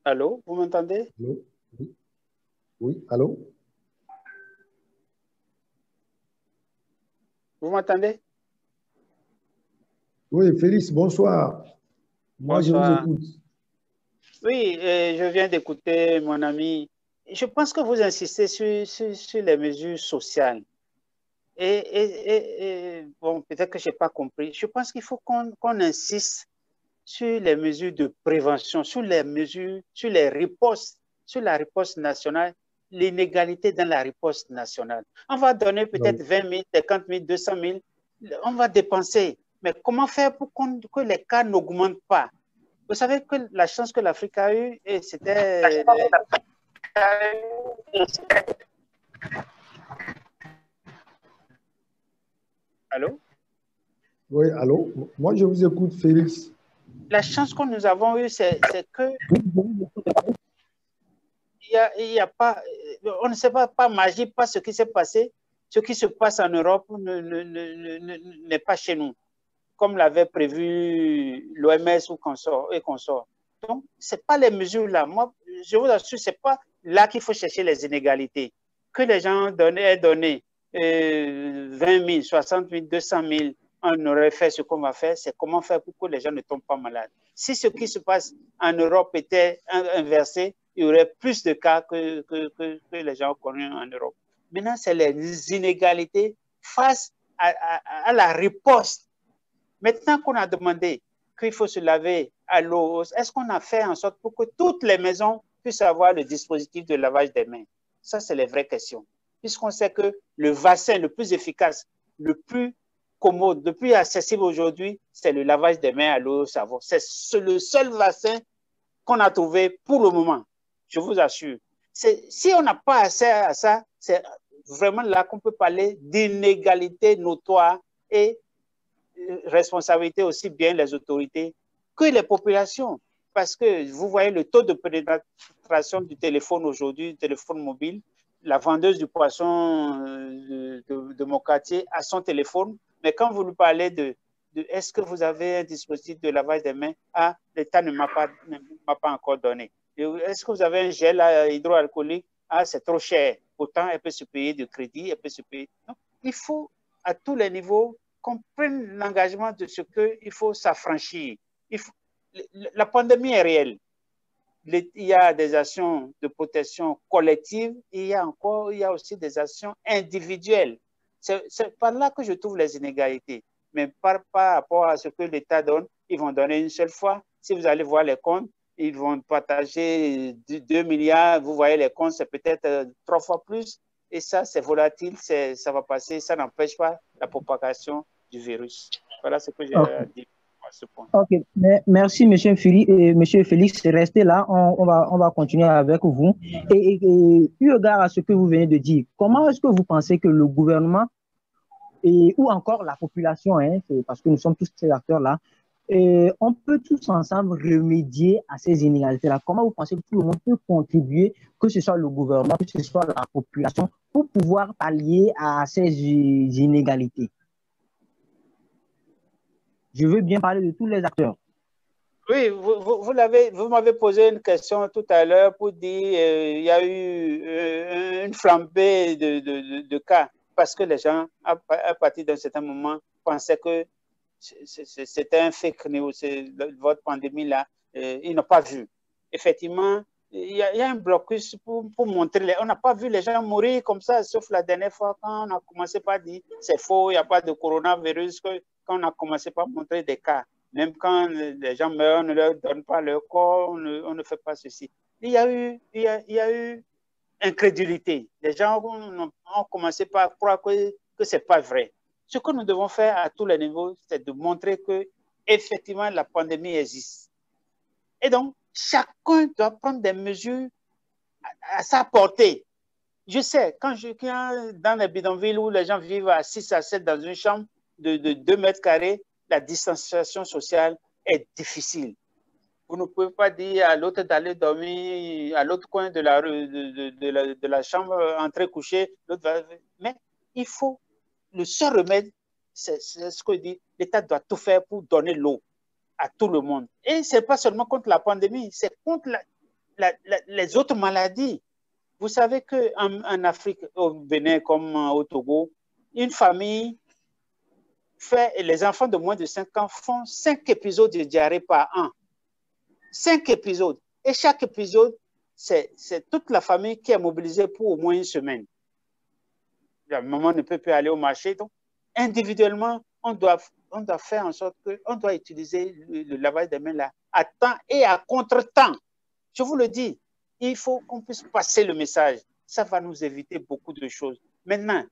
Allô, vous m'entendez? Allô? Oui. Oui, allô? Vous m'entendez? Oui, Félix, bonsoir. Moi, je vous Bonsoir. écoute. Oui, je viens d'écouter mon ami. Je pense que vous insistez sur les mesures sociales. Bon, peut-être que je n'ai pas compris. Je pense qu'il faut qu'on insiste sur les mesures de prévention, sur les mesures, sur les ripostes, sur la riposte nationale, l'inégalité dans la riposte nationale. On va donner peut-être 20 000, 50 000, 200 000, on va dépenser. Mais comment faire pour que les cas n'augmentent pas? Vous savez que la chance que l'Afrique a eue, c'était... Allô? Oui, allô? Moi, je vous écoute, Félix. La chance que nous avons eue, c'est que il y a pas, on ne sait pas magie, pas ce qui s'est passé. Ce qui se passe en Europe n'est pas chez nous, comme l'avait prévu l'OMS ou consorts. Donc, ce n'est pas les mesures là. Moi, je vous assure, ce n'est pas là qu'il faut chercher les inégalités. Que les gens aient donné 20 000, 60 000, 200 000, on aurait fait ce qu'on va faire, c'est comment faire pour que les gens ne tombent pas malades. Si ce qui se passe en Europe était inversé, il y aurait plus de cas que les gens ont connus en Europe. Maintenant, c'est les inégalités face à la riposte. Maintenant qu'on a demandé qu'il faut se laver à l'eau, est-ce qu'on a fait en sorte pour que toutes les maisons puissent avoir le dispositif de lavage des mains? Ça, c'est les vraies questions. Puisqu'on sait que le vaccin le plus efficace, le plus commode, le plus accessible aujourd'hui, c'est le lavage des mains à l'eau et au savon. C'est le seul vaccin qu'on a trouvé pour le moment, je vous assure. Si on n'a pas accès à ça, c'est vraiment là qu'on peut parler d'inégalité notoire et responsabilité aussi bien les autorités que les populations. Parce que vous voyez le taux de pénétration du téléphone aujourd'hui, du téléphone mobile, la vendeuse du poisson de mon quartier a son téléphone, mais quand vous lui parlez de est-ce que vous avez un dispositif de lavage des mains, ah, l'État ne m'a pas encore donné. Est-ce que vous avez un gel hydroalcoolique, ah, c'est trop cher. Pourtant, elle peut se payer de crédit, elle peut se payer. Donc, il faut à tous les niveaux qu'on prenne l'engagement de ce qu'il faut s'affranchir. La pandémie est réelle. Il y a des actions de protection collective, il y a aussi des actions individuelles. C'est par là que je trouve les inégalités. Mais par rapport à ce que l'État donne, ils vont donner une seule fois. Si vous allez voir les comptes, ils vont partager 2 milliards. Vous voyez les comptes, c'est peut-être 3 fois plus. Et ça, c'est volatile, ça va passer. Ça n'empêche pas la propagation du virus. Voilà ce que j'ai à dire à ce point. Ok, merci Monsieur Félix, restez là, on va continuer avec vous. Et eu égard à ce que vous venez de dire, comment est-ce que vous pensez que le gouvernement ou encore la population, parce que nous sommes tous ces acteurs-là, on peut tous ensemble remédier à ces inégalités-là? Comment vous pensez que tout le monde peut contribuer, que ce soit le gouvernement, que ce soit la population, pour pouvoir pallier à ces inégalités? Je veux bien parler de tous les acteurs. Oui, vous m'avez posé une question tout à l'heure pour dire il y a eu une flambée de cas parce que les gens, à partir d'un certain moment, pensaient que c'était un fake news, votre pandémie-là, ils n'ont pas vu. Effectivement, il y a un blocus pour montrer. On n'a pas vu les gens mourir comme ça, sauf la dernière fois quand on a commencé par dire c'est faux, il n'y a pas de coronavirus, quand on a commencé par montrer des cas. Même quand les gens meurent, on ne leur donne pas leur corps, on ne fait pas ceci. Il y a eu incrédulité. Les gens ont commencé par croire que ce n'est pas vrai. Ce que nous devons faire à tous les niveaux, c'est de montrer que effectivement la pandémie existe. Et donc, chacun doit prendre des mesures à sa portée. Je sais, quand dans les bidonvilles où les gens vivent à 6 à 7 dans une chambre de 2 mètres carrés, la distanciation sociale est difficile. Vous ne pouvez pas dire à l'autre d'aller dormir à l'autre coin de la chambre, entrer coucher, mais il faut, le seul remède, c'est ce que dit, l'État doit tout faire pour donner l'eau à tout le monde. Et ce n'est pas seulement contre la pandémie, c'est contre les autres maladies. Vous savez qu'en Afrique, au Bénin comme au Togo, une famille les enfants de moins de 5 ans font 5 épisodes de diarrhée par an. 5 épisodes. Et chaque épisode, c'est toute la famille qui est mobilisée pour au moins une semaine. La maman ne peut plus aller au marché. Donc, individuellement, on doit faire en sorte qu'on doit utiliser le lavage des mains là, à temps et à contre-temps. Je vous le dis, il faut qu'on puisse passer le message. Ça va nous éviter beaucoup de choses. Maintenant,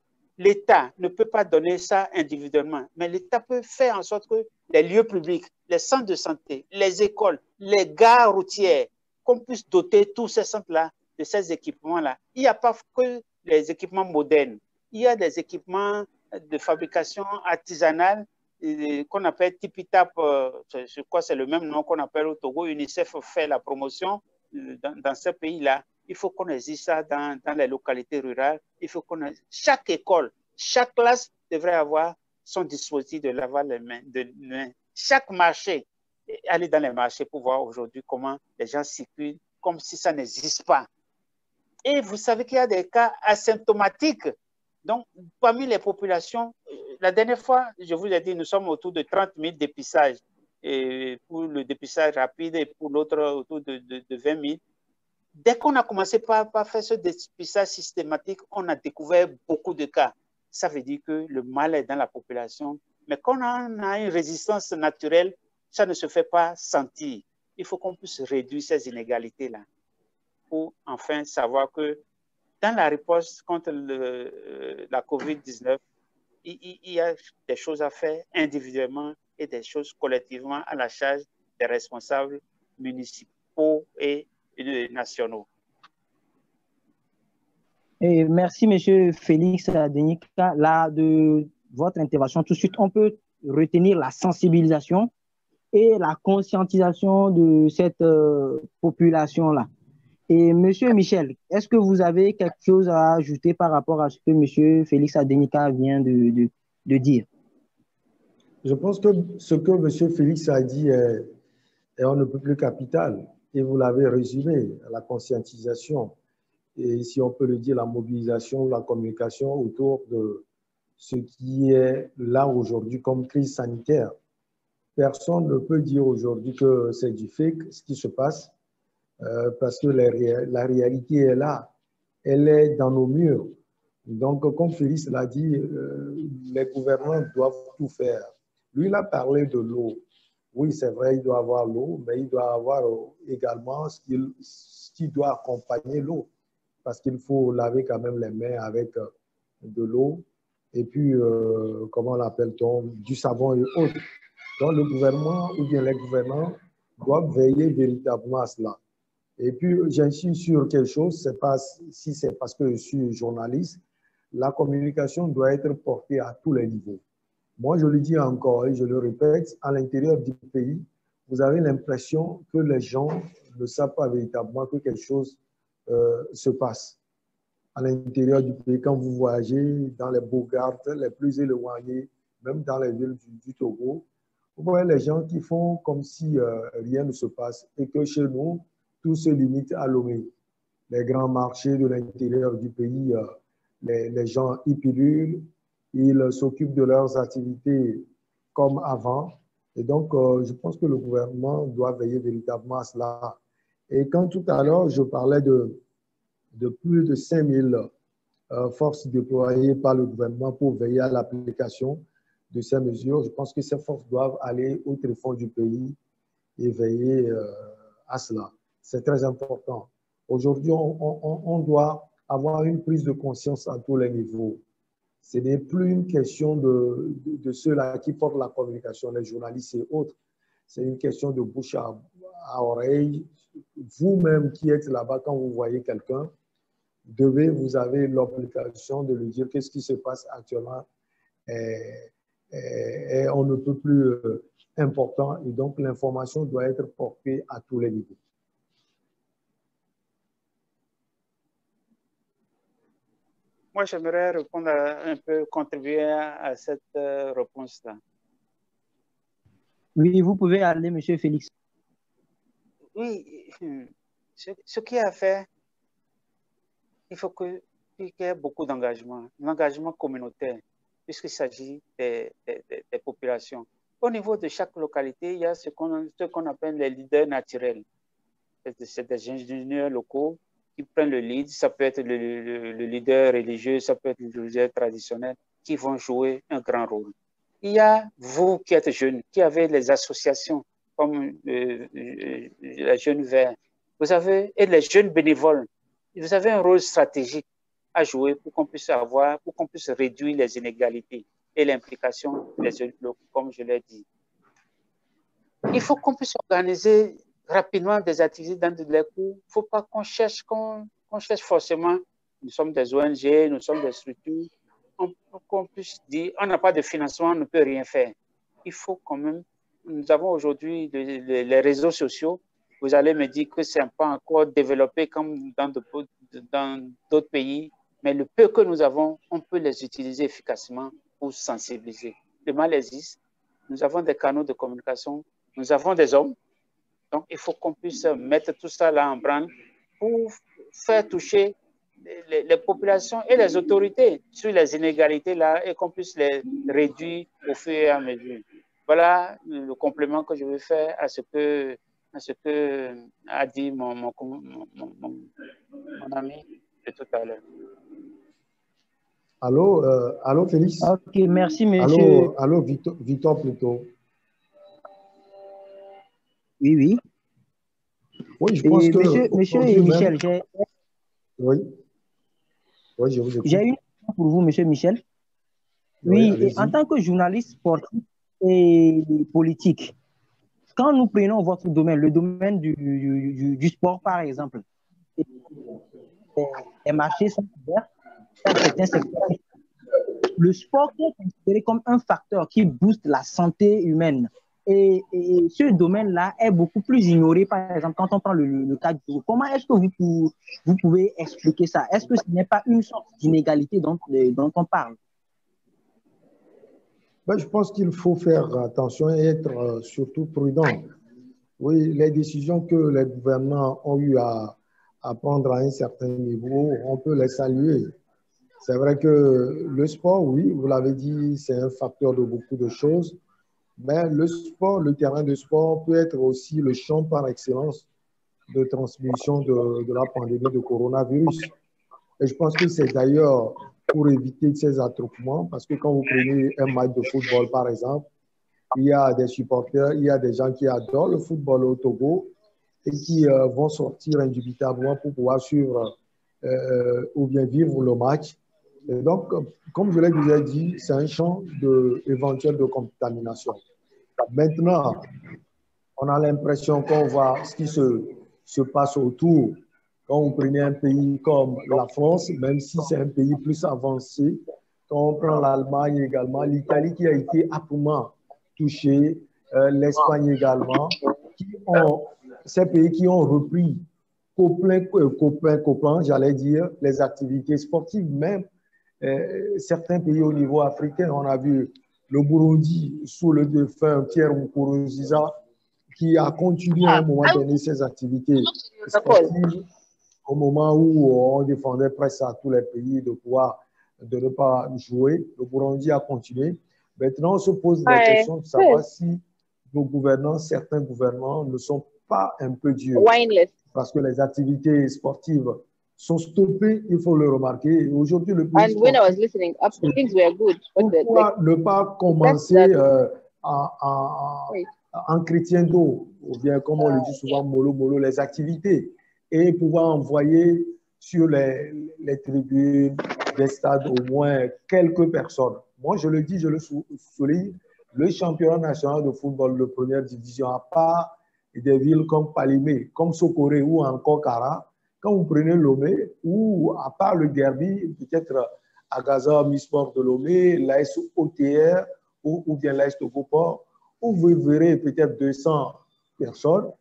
l'État ne peut pas donner ça individuellement, mais l'État peut faire en sorte que les lieux publics, les centres de santé, les écoles, les gares routières, qu'on puisse doter tous ces centres-là de ces équipements-là. Il n'y a pas que les équipements modernes. Il y a des équipements de fabrication artisanale qu'on appelle Tipitap. Je crois que c'est le même nom qu'on appelle au Togo. UNICEF fait la promotion dans ce pays-là. Il faut qu'on existe ça dans les localités rurales. Il faut qu'on chaque école, chaque classe devrait avoir son dispositif de lavage les mains. Chaque marché, aller dans les marchés pour voir aujourd'hui comment les gens circulent comme si ça n'existe pas. Et vous savez qu'il y a des cas asymptomatiques. Donc, parmi les populations, la dernière fois, je vous ai dit, nous sommes autour de 30 000 dépistages et pour le dépistage rapide et pour l'autre autour de 20 000. Dès qu'on a commencé par faire ce dépistage systématique, on a découvert beaucoup de cas. Ça veut dire que le mal est dans la population. Mais quand on a une résistance naturelle, ça ne se fait pas sentir. Il faut qu'on puisse réduire ces inégalités-là pour enfin savoir que dans la riposte contre la COVID-19, il y a des choses à faire individuellement et des choses collectivement à la charge des responsables municipaux et nationaux. Et merci, M. Félix Adenika. Là, de votre intervention, tout de suite, on peut retenir la sensibilisation et la conscientisation de cette population-là. Et M. Michel, est-ce que vous avez quelque chose à ajouter par rapport à ce que M. Félix Adenika vient de dire? Je pense que ce que M. Félix a dit est on ne peut plus capital. Et vous l'avez résumé, la conscientisation. Et si on peut le dire, la mobilisation, la communication autour de ce qui est là aujourd'hui comme crise sanitaire. Personne ne peut dire aujourd'hui que c'est du fake ce qui se passe parce que la réalité est là. Elle est dans nos murs. Donc, comme Félix l'a dit, les gouvernants doivent tout faire. Lui, il a parlé de l'eau. Oui, c'est vrai, il doit avoir l'eau, mais il doit avoir également ce qui doit accompagner l'eau. Parce qu'il faut laver quand même les mains avec de l'eau et puis, comment l'appelle-t-on, du savon et autres. Donc, le gouvernement ou bien les gouvernants doivent veiller véritablement à cela. Et puis, j'insiste sur quelque chose, c'est pas si c'est parce que je suis journaliste, la communication doit être portée à tous les niveaux. Moi, je le dis encore et je le répète, à l'intérieur du pays, vous avez l'impression que les gens ne savent pas véritablement que quelque chose se passe. À l'intérieur du pays, quand vous voyagez dans les bourgades les plus éloignées, même dans les villes du Togo, vous voyez les gens qui font comme si rien ne se passe et que chez nous, tout se limite à Lomé. Les grands marchés de l'intérieur du pays, les gens y pilulent, ils s'occupent de leurs activités comme avant. Et donc, je pense que le gouvernement doit veiller véritablement à cela. Et quand tout à l'heure, je parlais de plus de 5000 forces déployées par le gouvernement pour veiller à l'application de ces mesures, je pense que ces forces doivent aller au tréfonds du pays et veiller à cela. C'est très important. Aujourd'hui, on doit avoir une prise de conscience à tous les niveaux. Ce n'est plus une question de ceux-là qui portent la communication, les journalistes et autres. C'est une question de bouche à oreille. Vous-même qui êtes là-bas, quand vous voyez quelqu'un, vous avez l'obligation de lui dire qu'est-ce qui se passe actuellement et on ne peut plus important et donc l'information doit être portée à tous les niveaux. Moi, j'aimerais répondre un peu, contribuer à cette réponse-là. Oui, vous pouvez aller, M. Félix. Oui, ce qui a fait, il faut qu'il y ait beaucoup d'engagement, l'engagement communautaire, puisqu'il s'agit des populations. Au niveau de chaque localité, il y a ce qu'on appelle les leaders naturels. C'est des ingénieurs locaux qui prennent le lead. Ça peut être le leader religieux, ça peut être le leader traditionnel, qui vont jouer un grand rôle. Il y a vous qui êtes jeunes, qui avez les associations comme la Jeune Vert, vous avez, et les jeunes bénévoles, vous avez un rôle stratégique à jouer pour qu'on puisse réduire les inégalités et l'implication des jeunes locaux, comme je l'ai dit. Il faut qu'on puisse organiser rapidement des activités dans les cours. Il ne faut pas qu'on cherche forcément. Nous sommes des ONG, nous sommes des structures. Qu'on puisse dire, on n'a pas de financement, on ne peut rien faire. Il faut quand même. Nous avons aujourd'hui les réseaux sociaux. Vous allez me dire que ce n'est pas encore développé comme dans d'autres pays, mais le peu que nous avons, on peut les utiliser efficacement pour sensibiliser. Le mal existe. Nous avons des canaux de communication. Nous avons des hommes, donc il faut qu'on puisse mettre tout ça là en branle pour faire toucher les populations et les autorités sur les inégalités là et qu'on puisse les réduire au fur et à mesure. Voilà le complément que je veux faire à ce que a dit mon ami de tout à l'heure. Allô, allô Félix? Ok, merci monsieur. Allô, Victor plutôt. Oui, oui. Oui, je pense que... Monsieur et Michel, oui, je vous écoute. J'ai une question pour vous, monsieur Michel. Oui, Oui, et en tant que journaliste sportif et politique, quand nous prenons votre domaine, le domaine du sport par exemple, les marchés sont ouverts dans certains secteurs. Le sport est considéré comme un facteur qui booste la santé humaine. Et ce domaine-là est beaucoup plus ignoré, par exemple, quand on prend le cas du jour. Comment est-ce que vous pouvez expliquer ça? Est-ce que ce n'est pas une sorte d'inégalité dont on parle? Ben, je pense qu'il faut faire attention et être surtout prudent. Oui, les décisions que les gouvernements ont eu à prendre à un certain niveau, on peut les saluer. C'est vrai que le sport, oui, vous l'avez dit, c'est un facteur de beaucoup de choses, mais le sport, le terrain de sport peut être aussi le champ par excellence de transmission de la pandémie de coronavirus. Et je pense que c'est d'ailleurs pour éviter ces attroupements, parce que quand vous prenez un match de football, par exemple, il y a des supporters, il y a des gens qui adorent le football au Togo et qui vont sortir indubitablement pour pouvoir suivre ou bien vivre le match. Et donc, comme je l'ai déjà dit, c'est un champ éventuel de contamination. Maintenant, on a l'impression qu'on voit ce qui se passe autour. Quand on prenait un pays comme la France, même si c'est un pays plus avancé, quand on prend l'Allemagne également, l'Italie qui a été âprement touchée, l'Espagne également, ces pays qui ont repris copain, j'allais dire, les activités sportives, même certains pays au niveau africain. On a vu le Burundi sous le défunt Pierre Nkurunziza qui a continué à un moment donné ses activités sportives au moment où on défendait presque à tous les pays de ne pas jouer. Le Burundi a continué. Maintenant, on se pose la question de savoir si nos gouvernants, certains gouvernements ne sont pas un peu durs. Parce que les activités sportives sont stoppées, il faut le remarquer. Aujourd'hui, le pays sportif, pourquoi ne pas commencer en chrétien d'eau, ou bien comme on le dit souvent, mollo, les activités, et pouvoir envoyer sur les tribunes des stades au moins quelques personnes. Moi, je le dis, je le souligne, le championnat national de football de première division, à part des villes comme Palimé, comme Sokoré ou encore Kara, quand vous prenez Lomé, ou à part le derby, peut-être à Gaza, Misport de Lomé, l'AS OTR ou bien l'AS Togoport, où vous verrez peut-être 200 personnes.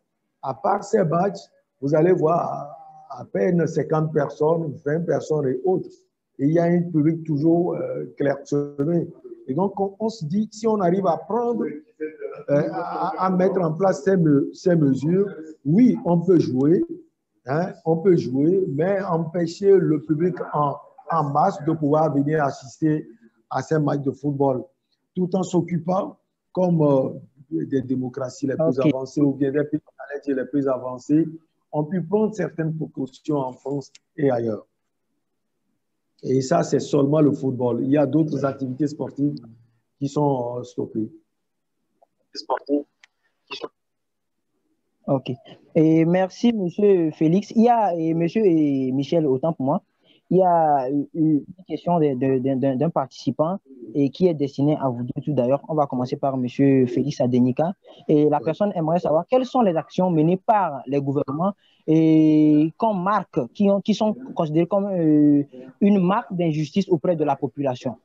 À part ces matchs, vous allez voir à peine 50 personnes, 20 personnes et autres. Et il y a un public toujours clairsemé. Et donc, on se dit, si on arrive à prendre, à mettre en place ces mesures, oui, on peut jouer, mais empêcher le public en masse de pouvoir venir assister à ces matchs de football, tout en s'occupant, comme des démocraties les plus avancées ou bien des pays les plus avancés, ont pu prendre certaines précautions en France et ailleurs. Et ça, c'est seulement le football. Il y a d'autres activités sportives qui sont stoppées. Ok. Et merci, monsieur Félix. Il y a, et monsieur et Michel, autant pour moi, il y a une question d'un participant et qui est destinée à vous deux tout d'ailleurs. On va commencer par monsieur Félix Adenika. Et la personne aimerait savoir quelles sont les actions menées par les gouvernements et comme marque, qui sont considérées comme une marque d'injustice auprès de la population.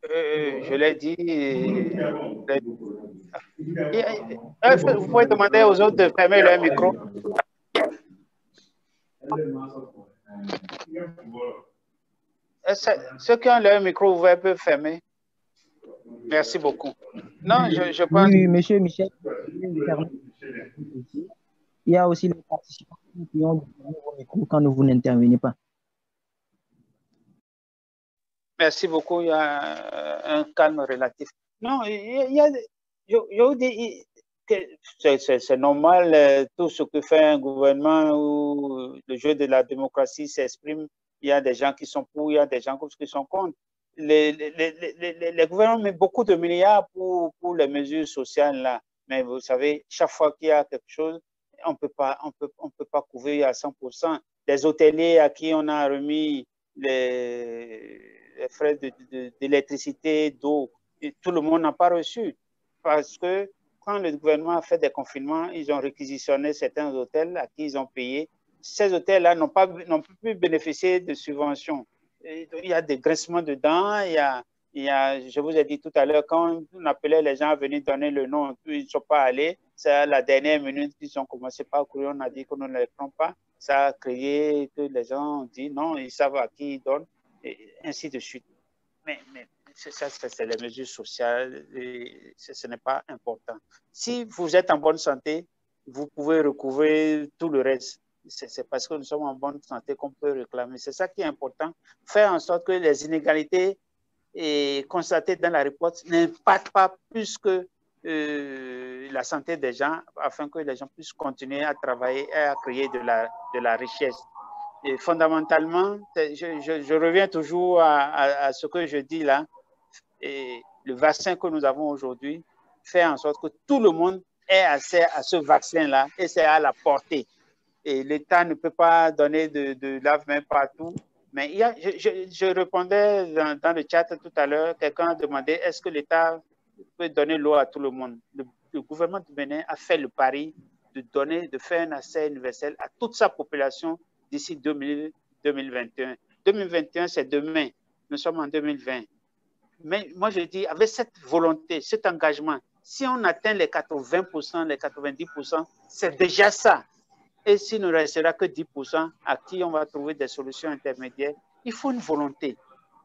Je l'ai dit. Vous pouvez demander aux autres de fermer leur micro. Ceux qui ont leur micro, vous pouvez fermer. Merci beaucoup. Non, je pense... Oui, monsieur Michel. Il y a aussi les participants qui qui ont vos micros quand vous n'intervenez pas. Merci beaucoup. Il y a un calme relatif. Non, c'est normal, tout ce que fait un gouvernement où le jeu de la démocratie s'exprime. Il y a des gens qui sont pour, il y a des gens qui sont contre. Les gouvernements mettent beaucoup de milliards pour les mesures sociales là. Mais vous savez, chaque fois qu'il y a quelque chose, on peut pas couvrir à 100%. Les hôteliers à qui on a remis les frais d'électricité, d'eau, tout le monde n'a pas reçu. Parce que quand le gouvernement a fait des confinements, ils ont réquisitionné certains hôtels à qui ils ont payé. Ces hôtels-là n'ont plus bénéficié de subventions. Il y a des graissements dedans, je vous ai dit tout à l'heure, quand on appelait les gens à venir donner le nom, ils ne sont pas allés. C'est à la dernière minute qu'ils ont commencé par courir, on a dit qu'on ne les prend pas. Ça a créé que les gens ont dit non, ils savent à qui ils donnent, et ainsi de suite. Mais ça, c'est les mesures sociales, et ce n'est pas important. Si vous êtes en bonne santé, vous pouvez recouvrir tout le reste. C'est parce que nous sommes en bonne santé qu'on peut réclamer. C'est ça qui est important. Faire en sorte que les inégalités constatées dans la réponse n'impactent pas plus que la santé des gens, afin que les gens puissent continuer à travailler et à créer de la richesse. Et fondamentalement, je reviens toujours à ce que je dis là. Et le vaccin que nous avons aujourd'hui fait en sorte que tout le monde ait accès à ce vaccin-là et c'est à la portée. Et l'État ne peut pas donner de lave-main partout. Mais je répondais dans le chat tout à l'heure, quelqu'un a demandé est-ce que l'État peut donner l'eau à tout le monde. Le gouvernement du Bénin a fait le pari de faire un accès universel à toute sa population d'ici 2021. 2021, c'est demain. Nous sommes en 2020. Mais moi, je dis, avec cette volonté, cet engagement, si on atteint les 80%, les 90%, c'est déjà ça. Et s'il ne restera que 10% à qui on va trouver des solutions intermédiaires, il faut une volonté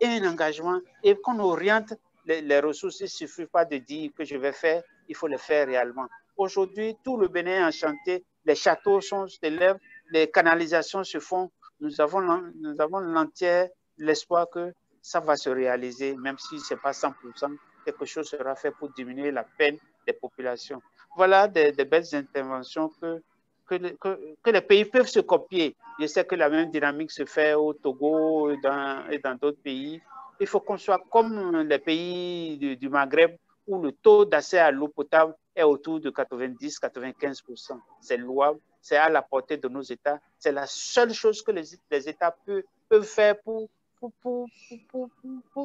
et un engagement et qu'on oriente les ressources. Il ne suffit pas de dire que je vais faire, il faut le faire réellement. Aujourd'hui, tout le Bénin est enchanté, les châteaux s'élèvent, les canalisations se font. Nous avons l'entier l'espoir que ça va se réaliser, même si ce n'est pas 100%, quelque chose sera fait pour diminuer la peine des populations. Voilà des belles interventions que les pays peuvent se copier. Je sais que la même dynamique se fait au Togo et dans d'autres pays. Il faut qu'on soit comme les pays du Maghreb où le taux d'accès à l'eau potable est autour de 90-95%. C'est louable, c'est à la portée de nos États. C'est la seule chose que les États peuvent faire pour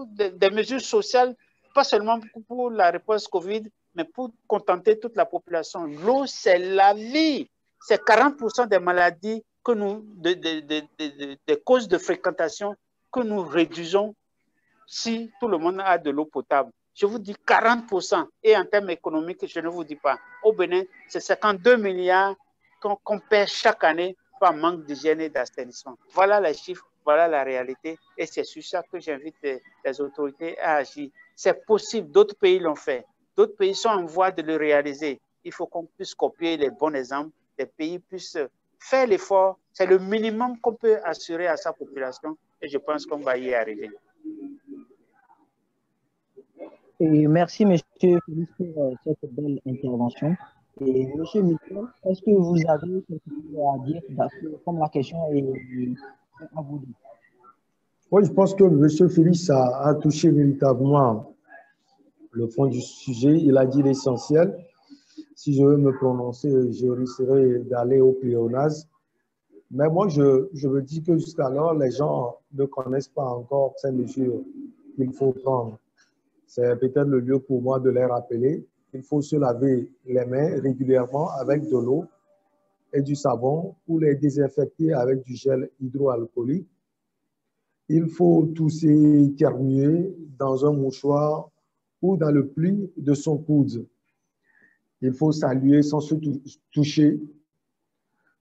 des mesures sociales, pas seulement pour la réponse Covid, mais pour contenter toute la population. L'eau, c'est la vie. C'est 40% des maladies que des causes de fréquentation que nous réduisons si tout le monde a de l'eau potable. Je vous dis 40%. Et en termes économiques, je ne vous dis pas. Au Bénin, c'est 52 milliards qu'on perd chaque année par manque d'hygiène et d'assainissement. Voilà les chiffres, voilà la réalité. Et c'est sur ça que j'invite les autorités à agir. C'est possible, d'autres pays l'ont fait. D'autres pays sont en voie de le réaliser. Il faut qu'on puisse copier les bons exemples. Les pays puissent faire l'effort. C'est le minimum qu'on peut assurer à sa population. Et je pense qu'on va y arriver. Et merci, M. Félix, pour cette belle intervention. Et M. Michel, est-ce que vous avez quelque chose à dire comme la question est à vous dire? Oui, je pense que M. Félix a touché véritablement le fond du sujet. Il a dit l'essentiel. Si je veux me prononcer, je risquerais d'aller au pléonasme. Mais moi, je me dis que jusqu'alors, les gens ne connaissent pas encore ces mesures qu'il faut prendre. C'est peut-être le lieu pour moi de les rappeler. Il faut se laver les mains régulièrement avec de l'eau et du savon pour les désinfecter avec du gel hydroalcoolique. Il faut tousser, éternuer dans un mouchoir ou dans le pli de son coude. Il faut saluer sans se toucher,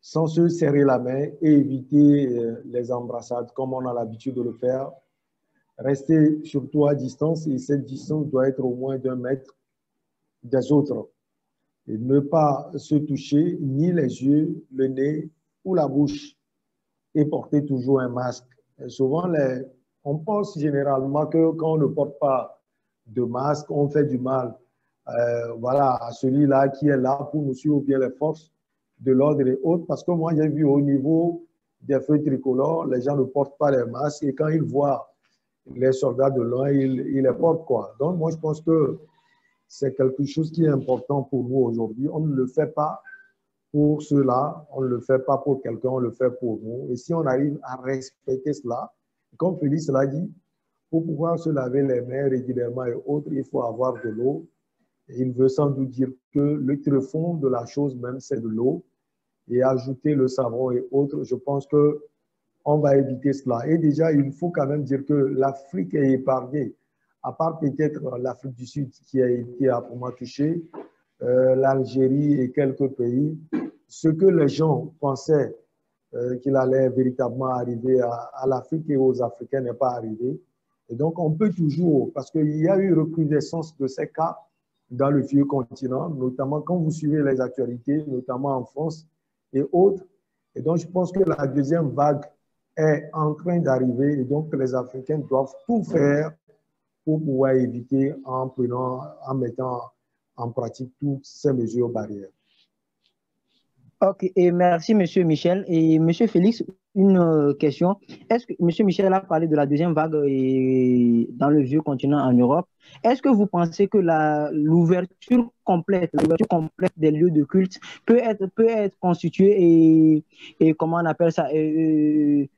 sans se serrer la main et éviter les embrassades comme on a l'habitude de le faire. Rester surtout à distance et cette distance doit être au moins d'1 mètre des autres. Et ne pas se toucher ni les yeux, le nez, ou la bouche et porter toujours un masque. Et souvent, on pense généralement que quand on ne porte pas de masque, on fait du mal voilà, à celui-là qui est là pour nous suivre, ou bien les forces de l'ordre et autres. Parce que moi, j'ai vu au niveau des feux tricolores, les gens ne portent pas les masques et quand ils voient les soldats de loin, ils les portent, quoi. Donc, moi, je pense que c'est quelque chose qui est important pour nous aujourd'hui. On ne le fait pas pour ceux-là, on ne le fait pas pour quelqu'un, on le fait pour nous. Et si on arrive à respecter cela, comme Félix l'a dit, pour pouvoir se laver les mains régulièrement et autres, il faut avoir de l'eau. Il veut sans doute dire que le tréfonds de la chose même, c'est de l'eau. Et ajouter le savon et autres, je pense qu'on va éviter cela. Et déjà, il faut quand même dire que l'Afrique est épargnée, à part peut-être l'Afrique du Sud qui a été âprement touchée, l'Algérie et quelques pays. Ce que les gens pensaient qu'il allait véritablement arriver à l'Afrique et aux Africains n'est pas arrivé. Et donc, on peut toujours, parce qu'il y a eu recrudescence de ces cas dans le vieux continent, notamment quand vous suivez les actualités, notamment en France et autres. Et donc, je pense que la deuxième vague est en train d'arriver et donc les Africains doivent tout faire pour pouvoir éviter en mettant en pratique toutes ces mesures barrières. Ok, et merci Monsieur Michel. Et Monsieur Félix, une question. Est-ce que Monsieur Michel a parlé de la deuxième vague dans le vieux continent en Europe? Est-ce que vous pensez que l'ouverture complète des lieux de culte peut être constituée et comment on appelle ça, une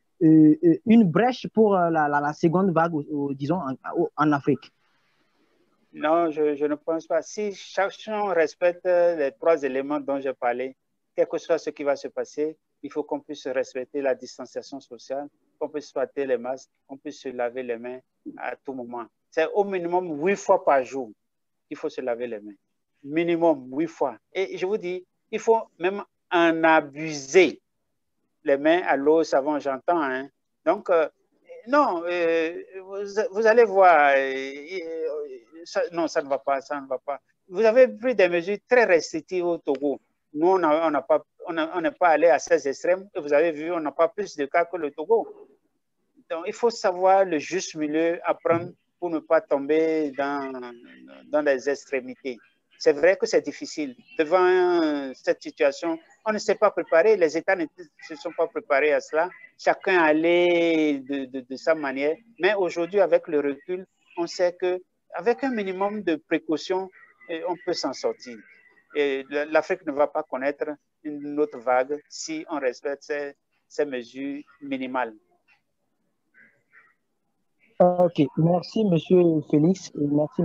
brèche pour la seconde vague, disons, en Afrique? Non, je ne pense pas. Si chacun respecte les trois éléments dont j'ai parlé, quel que soit ce qui va se passer, il faut qu'on puisse respecter la distanciation sociale, qu'on puisse porter les masques, qu'on puisse se laver les mains à tout moment. C'est au minimum 8 fois par jour qu'il faut se laver les mains. Minimum 8 fois. Et je vous dis, il faut même en abuser. Les mains à l'eau, savon, j'entends. Hein. Donc, non, vous allez voir. Non, ça ne va pas, ça ne va pas. Vous avez pris des mesures très restrictives au Togo. Nous, on n'est pas allé à ces extrêmes. Et vous avez vu, on n'a pas plus de cas que le Togo. Donc, il faut savoir le juste milieu à prendre pour ne pas tomber dans les extrémités. C'est vrai que c'est difficile. Devant cette situation, on ne s'est pas préparé. Les États ne se sont pas préparés à cela. Chacun allait de sa manière. Mais aujourd'hui, avec le recul, on sait qu'avec un minimum de précautions, on peut s'en sortir. L'Afrique ne va pas connaître une autre vague si on respecte ces mesures minimales. Ok, merci Monsieur Félix et merci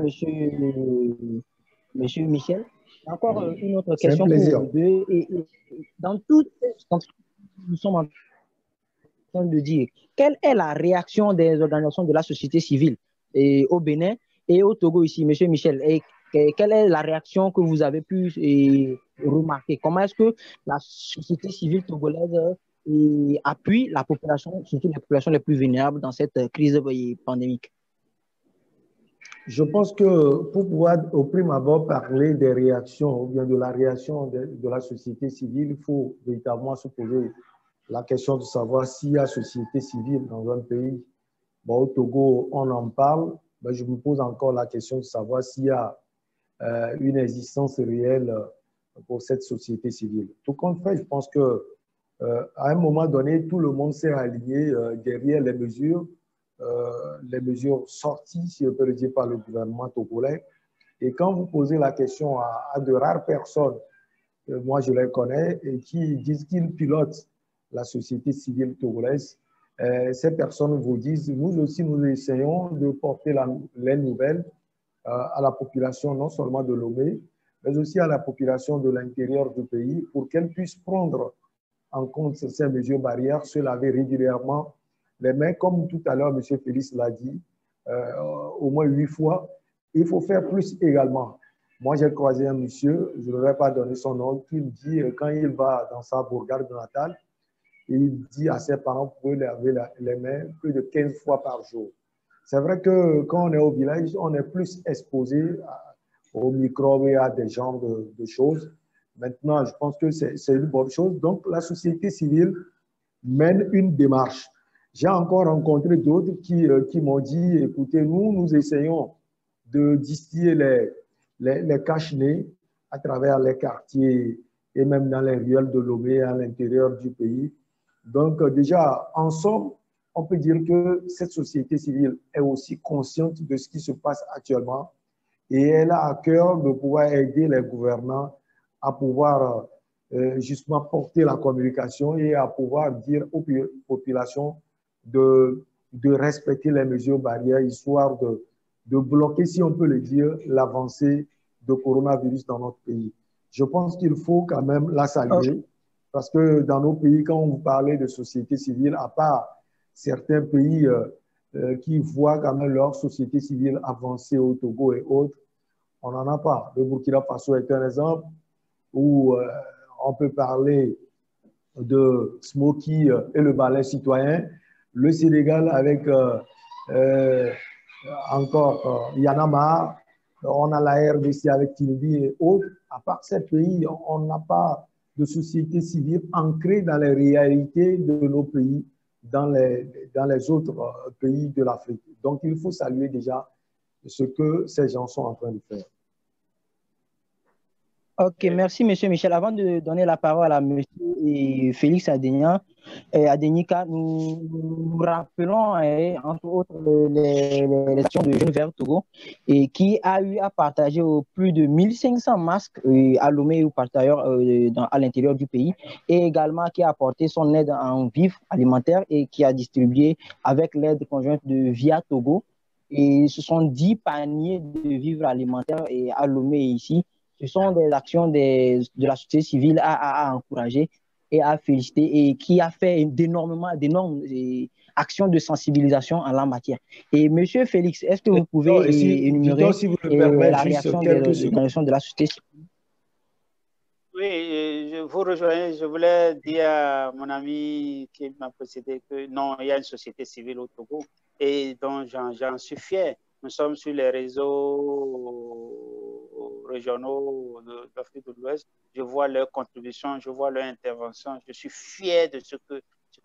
Monsieur Michel. Encore une autre question pour vous deux. Et dans tout ce que nous sommes en train de dire, quelle est la réaction des organisations de la société civile au Bénin et au Togo ici, Monsieur Michel? Et quelle est la réaction que vous avez pu remarquer? Comment est-ce que la société civile togolaise appuie la population, surtout les populations les plus vulnérables dans cette crise pandémique? Je pense que pour pouvoir au prime abord parler des réactions ou bien de la réaction de la société civile, il faut véritablement se poser la question de savoir s'il y a société civile dans un pays. Bon, au Togo, on en parle, mais je me pose encore la question de savoir s'il y a une existence réelle pour cette société civile. Tout compte fait, je pense que à un moment donné, tout le monde s'est aligné derrière les mesures sorties, si on peut le dire, par le gouvernement togolais. Et quand vous posez la question à de rares personnes, moi je les connais, et qui disent qu'ils pilotent la société civile togolaise, ces personnes vous disent, nous aussi, nous essayons de porter les nouvelles à la population, non seulement de Lomé, mais aussi à la population de l'intérieur du pays, pour qu'elle puisse prendre en compte ces mesures barrières, se laver régulièrement les mains, comme tout à l'heure, M. Félix l'a dit, au moins 8 fois. Il faut faire plus également. Moi, j'ai croisé un monsieur, je ne vais pas donner son nom, qui me dit, quand il va dans sa bourgade natale, il dit à ses parents, vous pouvez laver les mains plus de 15 fois par jour. C'est vrai que quand on est au village, on est plus exposé aux microbes et à des genres de choses. Maintenant, je pense que c'est une bonne chose. Donc, la société civile mène une démarche. J'ai encore rencontré d'autres qui m'ont dit, écoutez, nous essayons de distiller les cache-nez à travers les quartiers et même dans les ruelles de Lomé à l'intérieur du pays. Donc, déjà, en somme, on peut dire que cette société civile est aussi consciente de ce qui se passe actuellement et elle a à cœur de pouvoir aider les gouvernants à pouvoir justement porter la communication et à pouvoir dire aux populations de respecter les mesures barrières, histoire de bloquer, si on peut le dire, l'avancée de coronavirus dans notre pays. Je pense qu'il faut quand même la saluer, parce que dans nos pays, quand on vous parlait de société civile, à part certains pays qui voient quand même leur société civile avancer au Togo et autres, on n'en a pas. Le Burkina Faso est un exemple où on peut parler de Smoky et le ballet citoyen. Le Sénégal avec encore Yanama, on a la RDC avec Tinbi et autres. À part ces pays, on n'a pas de société civile ancrée dans les réalités de nos pays, dans les autres pays de l'Afrique. Donc, il faut saluer déjà ce que ces gens sont en train de faire. Ok, merci Monsieur Michel. Avant de donner la parole à Monsieur Félix Adenika, nous rappelons entre autres les actions de Jeunes Verts Togo et qui a eu à partager plus de 1500 masques à Lomé ou partout ailleurs à l'intérieur du pays et également qui a apporté son aide en vivres alimentaires et qui a distribué avec l'aide conjointe de Via Togo. Et ce sont 10 paniers de vivres alimentaires à Lomé ici. Ce sont des actions de la société civile à encourager et à féliciter et qui a fait d'énormes actions de sensibilisation en la matière. Et Monsieur Félix, est-ce que vous pouvez énumérer si vous le permettez, la réaction de la société civile? Oui, je vous rejoins. Je voulais dire à mon ami qui m'a précédé que non, il y a une société civile au Togo et dont j'en suis fier. Nous sommes sur les réseaux régionaux d'Afrique de l'Ouest. Je vois leurs contributions, je vois leurs interventions. Je suis fier de ce que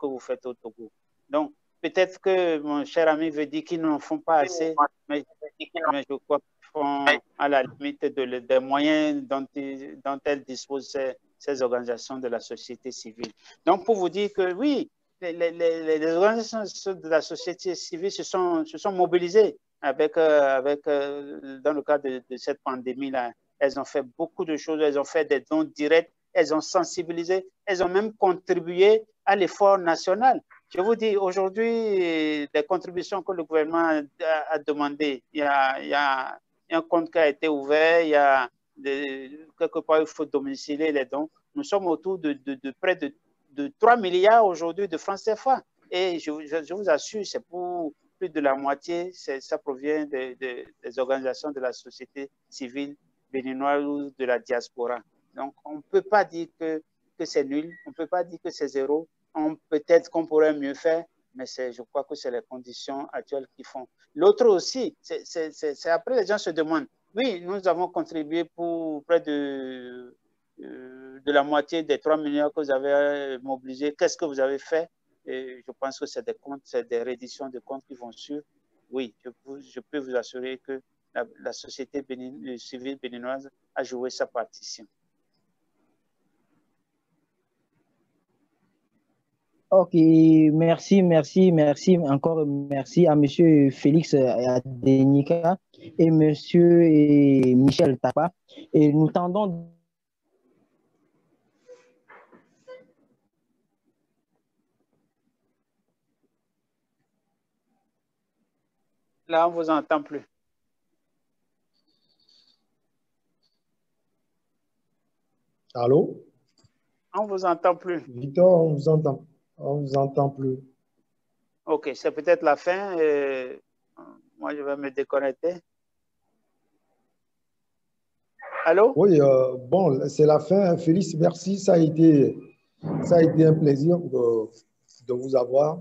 vous faites au Togo. Donc, peut-être que mon cher ami veut dire qu'ils n'en font pas assez, mais je crois qu'ils font à la limite des moyens dont elles disposent ces organisations de la société civile. Donc, pour vous dire que oui, les organisations de la société civile se sont mobilisées dans le cadre de cette pandémie-là. Elles ont fait beaucoup de choses, elles ont fait des dons directs, elles ont sensibilisé, elles ont même contribué à l'effort national. Je vous dis, aujourd'hui, les contributions que le gouvernement a demandées, il y a un compte qui a été ouvert, il y a quelque part, il faut domicilier les dons. Nous sommes autour de près de 3 milliards aujourd'hui de francs CFA. Et je vous assure, c'est pour plus de la moitié, ça provient des organisations de la société civile béninoise ou de la diaspora. Donc, on ne peut pas dire que c'est nul, on ne peut pas dire que c'est zéro. Peut-être qu'on pourrait mieux faire, mais je crois que c'est les conditions actuelles qui font. L'autre aussi, c'est après les gens se demandent, oui, nous avons contribué pour près de la moitié des 3 millions que vous avez mobilisés. Qu'est-ce que vous avez fait? Et je pense que c'est des comptes, c'est des redditions de comptes qui vont suivre. Oui, je peux vous assurer que la société civile béninoise a joué sa partition. Ok, merci, encore merci à Monsieur Félix Adenika et Monsieur Michel Tapa. Et nous tendons. Là, on ne vous entend plus. Allô? On ne vous entend plus. Victor, on vous entend plus. Ok, c'est peut-être la fin. Moi, je vais me déconnecter. Allô? Oui, bon, c'est la fin. Félix, merci. Ça a été un plaisir de vous avoir.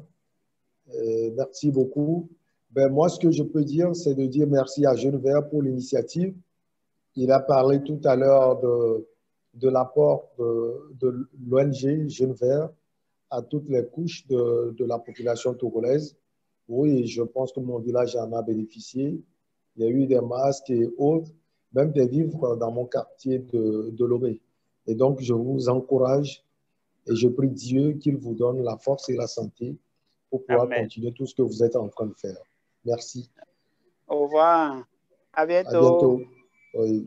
Merci beaucoup. Ben, moi, ce que je peux dire, c'est de dire merci à Jeunes Verts pour l'initiative. Il a parlé tout à l'heure de l'apport de l'ONG Jeunes Verts à toutes les couches de la population togolaise. Oui, je pense que mon village en a bénéficié. Il y a eu des masques et autres, même des vivres dans mon quartier de Lomé. Et donc, je vous encourage et je prie Dieu qu'il vous donne la force et la santé pour pouvoir continuer tout ce que vous êtes en train de faire. Merci. Au revoir. À bientôt. À bientôt. Oui.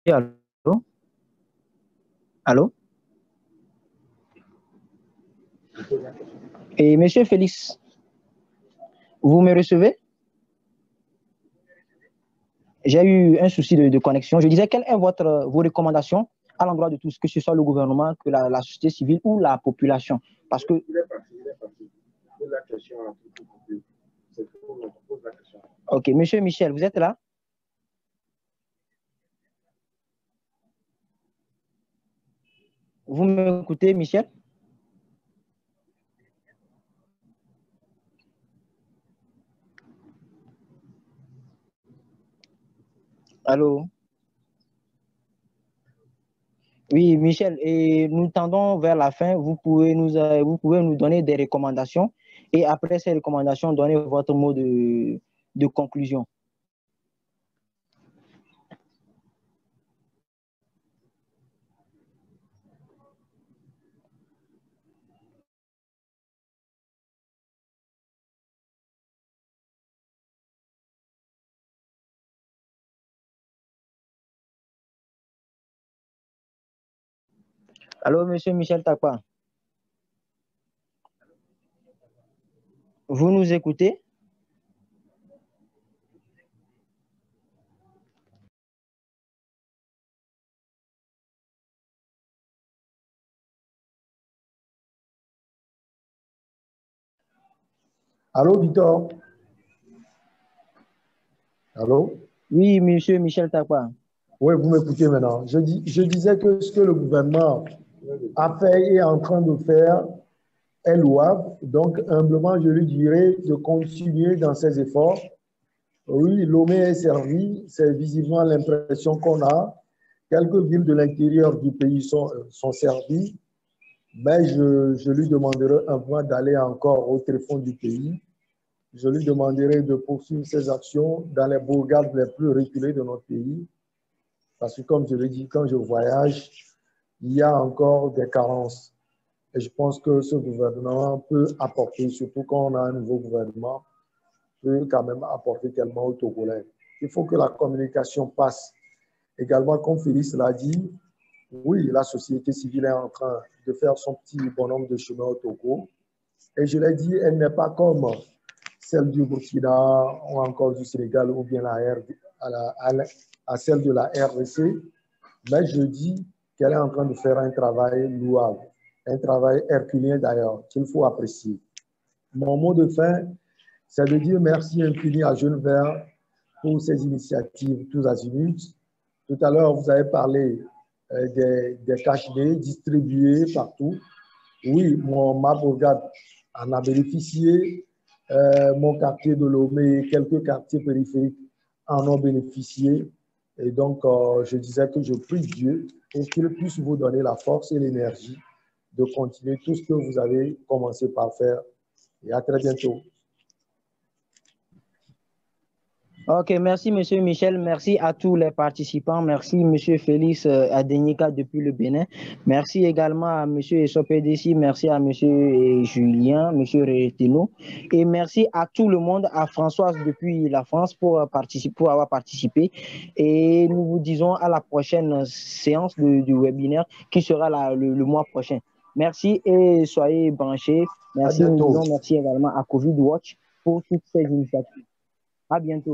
Allô? Allô? Et Monsieur Félix, vous me recevez? J'ai eu un souci de connexion. Je disais, quelles sont vos recommandations à l'endroit de tout ce que ce soit le gouvernement, que la société civile ou la population? Parce que... Il est parti. La question à Ok, Monsieur Michel, vous êtes là? Vous m'écoutez, Michel? Allô? Oui, Michel, et nous tendons vers la fin. Vous pouvez nous donner des recommandations et après ces recommandations, donner votre mot de conclusion. Allô, Monsieur Michel Takpa. Vous nous écoutez? Allô, Victor? Allô? Oui, Monsieur Michel Takpa. Oui, vous m'écoutez maintenant. Je disais que ce que le gouvernement a fait et est en train de faire est louable. Donc, humblement, je lui dirais de continuer dans ses efforts. Oui, Lomé est servi. C'est visiblement l'impression qu'on a. Quelques villes de l'intérieur du pays sont servies. Mais je lui demanderai un point d'aller encore au tréfonds du pays. Je lui demanderai de poursuivre ses actions dans les bourgades les plus reculées de notre pays. Parce que, comme je l'ai dit, quand je voyage, il y a encore des carences. Et je pense que ce gouvernement peut apporter, surtout quand on a un nouveau gouvernement, peut quand même apporter tellement aux Togolais. Il faut que la communication passe. Également, comme Félix l'a dit, oui, la société civile est en train de faire son petit bonhomme de chemin au Togo. Et je l'ai dit, elle n'est pas comme celle du Burkina ou encore du Sénégal ou bien à celle de la RDC. Mais je dis qu'elle est en train de faire un travail louable, un travail herculien d'ailleurs, qu'il faut apprécier. Mon mot de fin, c'est de dire merci infini à Jeunes Verts pour ces initiatives tous azimuts. Tout à l'heure, vous avez parlé des cache-nez distribués partout. Oui, ma bourgade en a bénéficié. Mon quartier de Lomé et quelques quartiers périphériques en ont bénéficié. Et donc, je disais que je prie Dieu pour qu'il puisse vous donner la force et l'énergie de continuer tout ce que vous avez commencé par faire. Et à très bientôt. Ok, merci Monsieur Michel, merci à tous les participants, merci Monsieur Félix Adenika depuis le Bénin, merci également à Monsieur Esopedesi, merci à Monsieur Julien, Monsieur Retino, et merci à tout le monde, à Françoise depuis la France pour avoir participé, et nous vous disons à la prochaine séance du webinaire qui sera le mois prochain. Merci et soyez branchés. Merci, À bientôt. Merci également à COVID Watch pour toutes ces initiatives. À bientôt.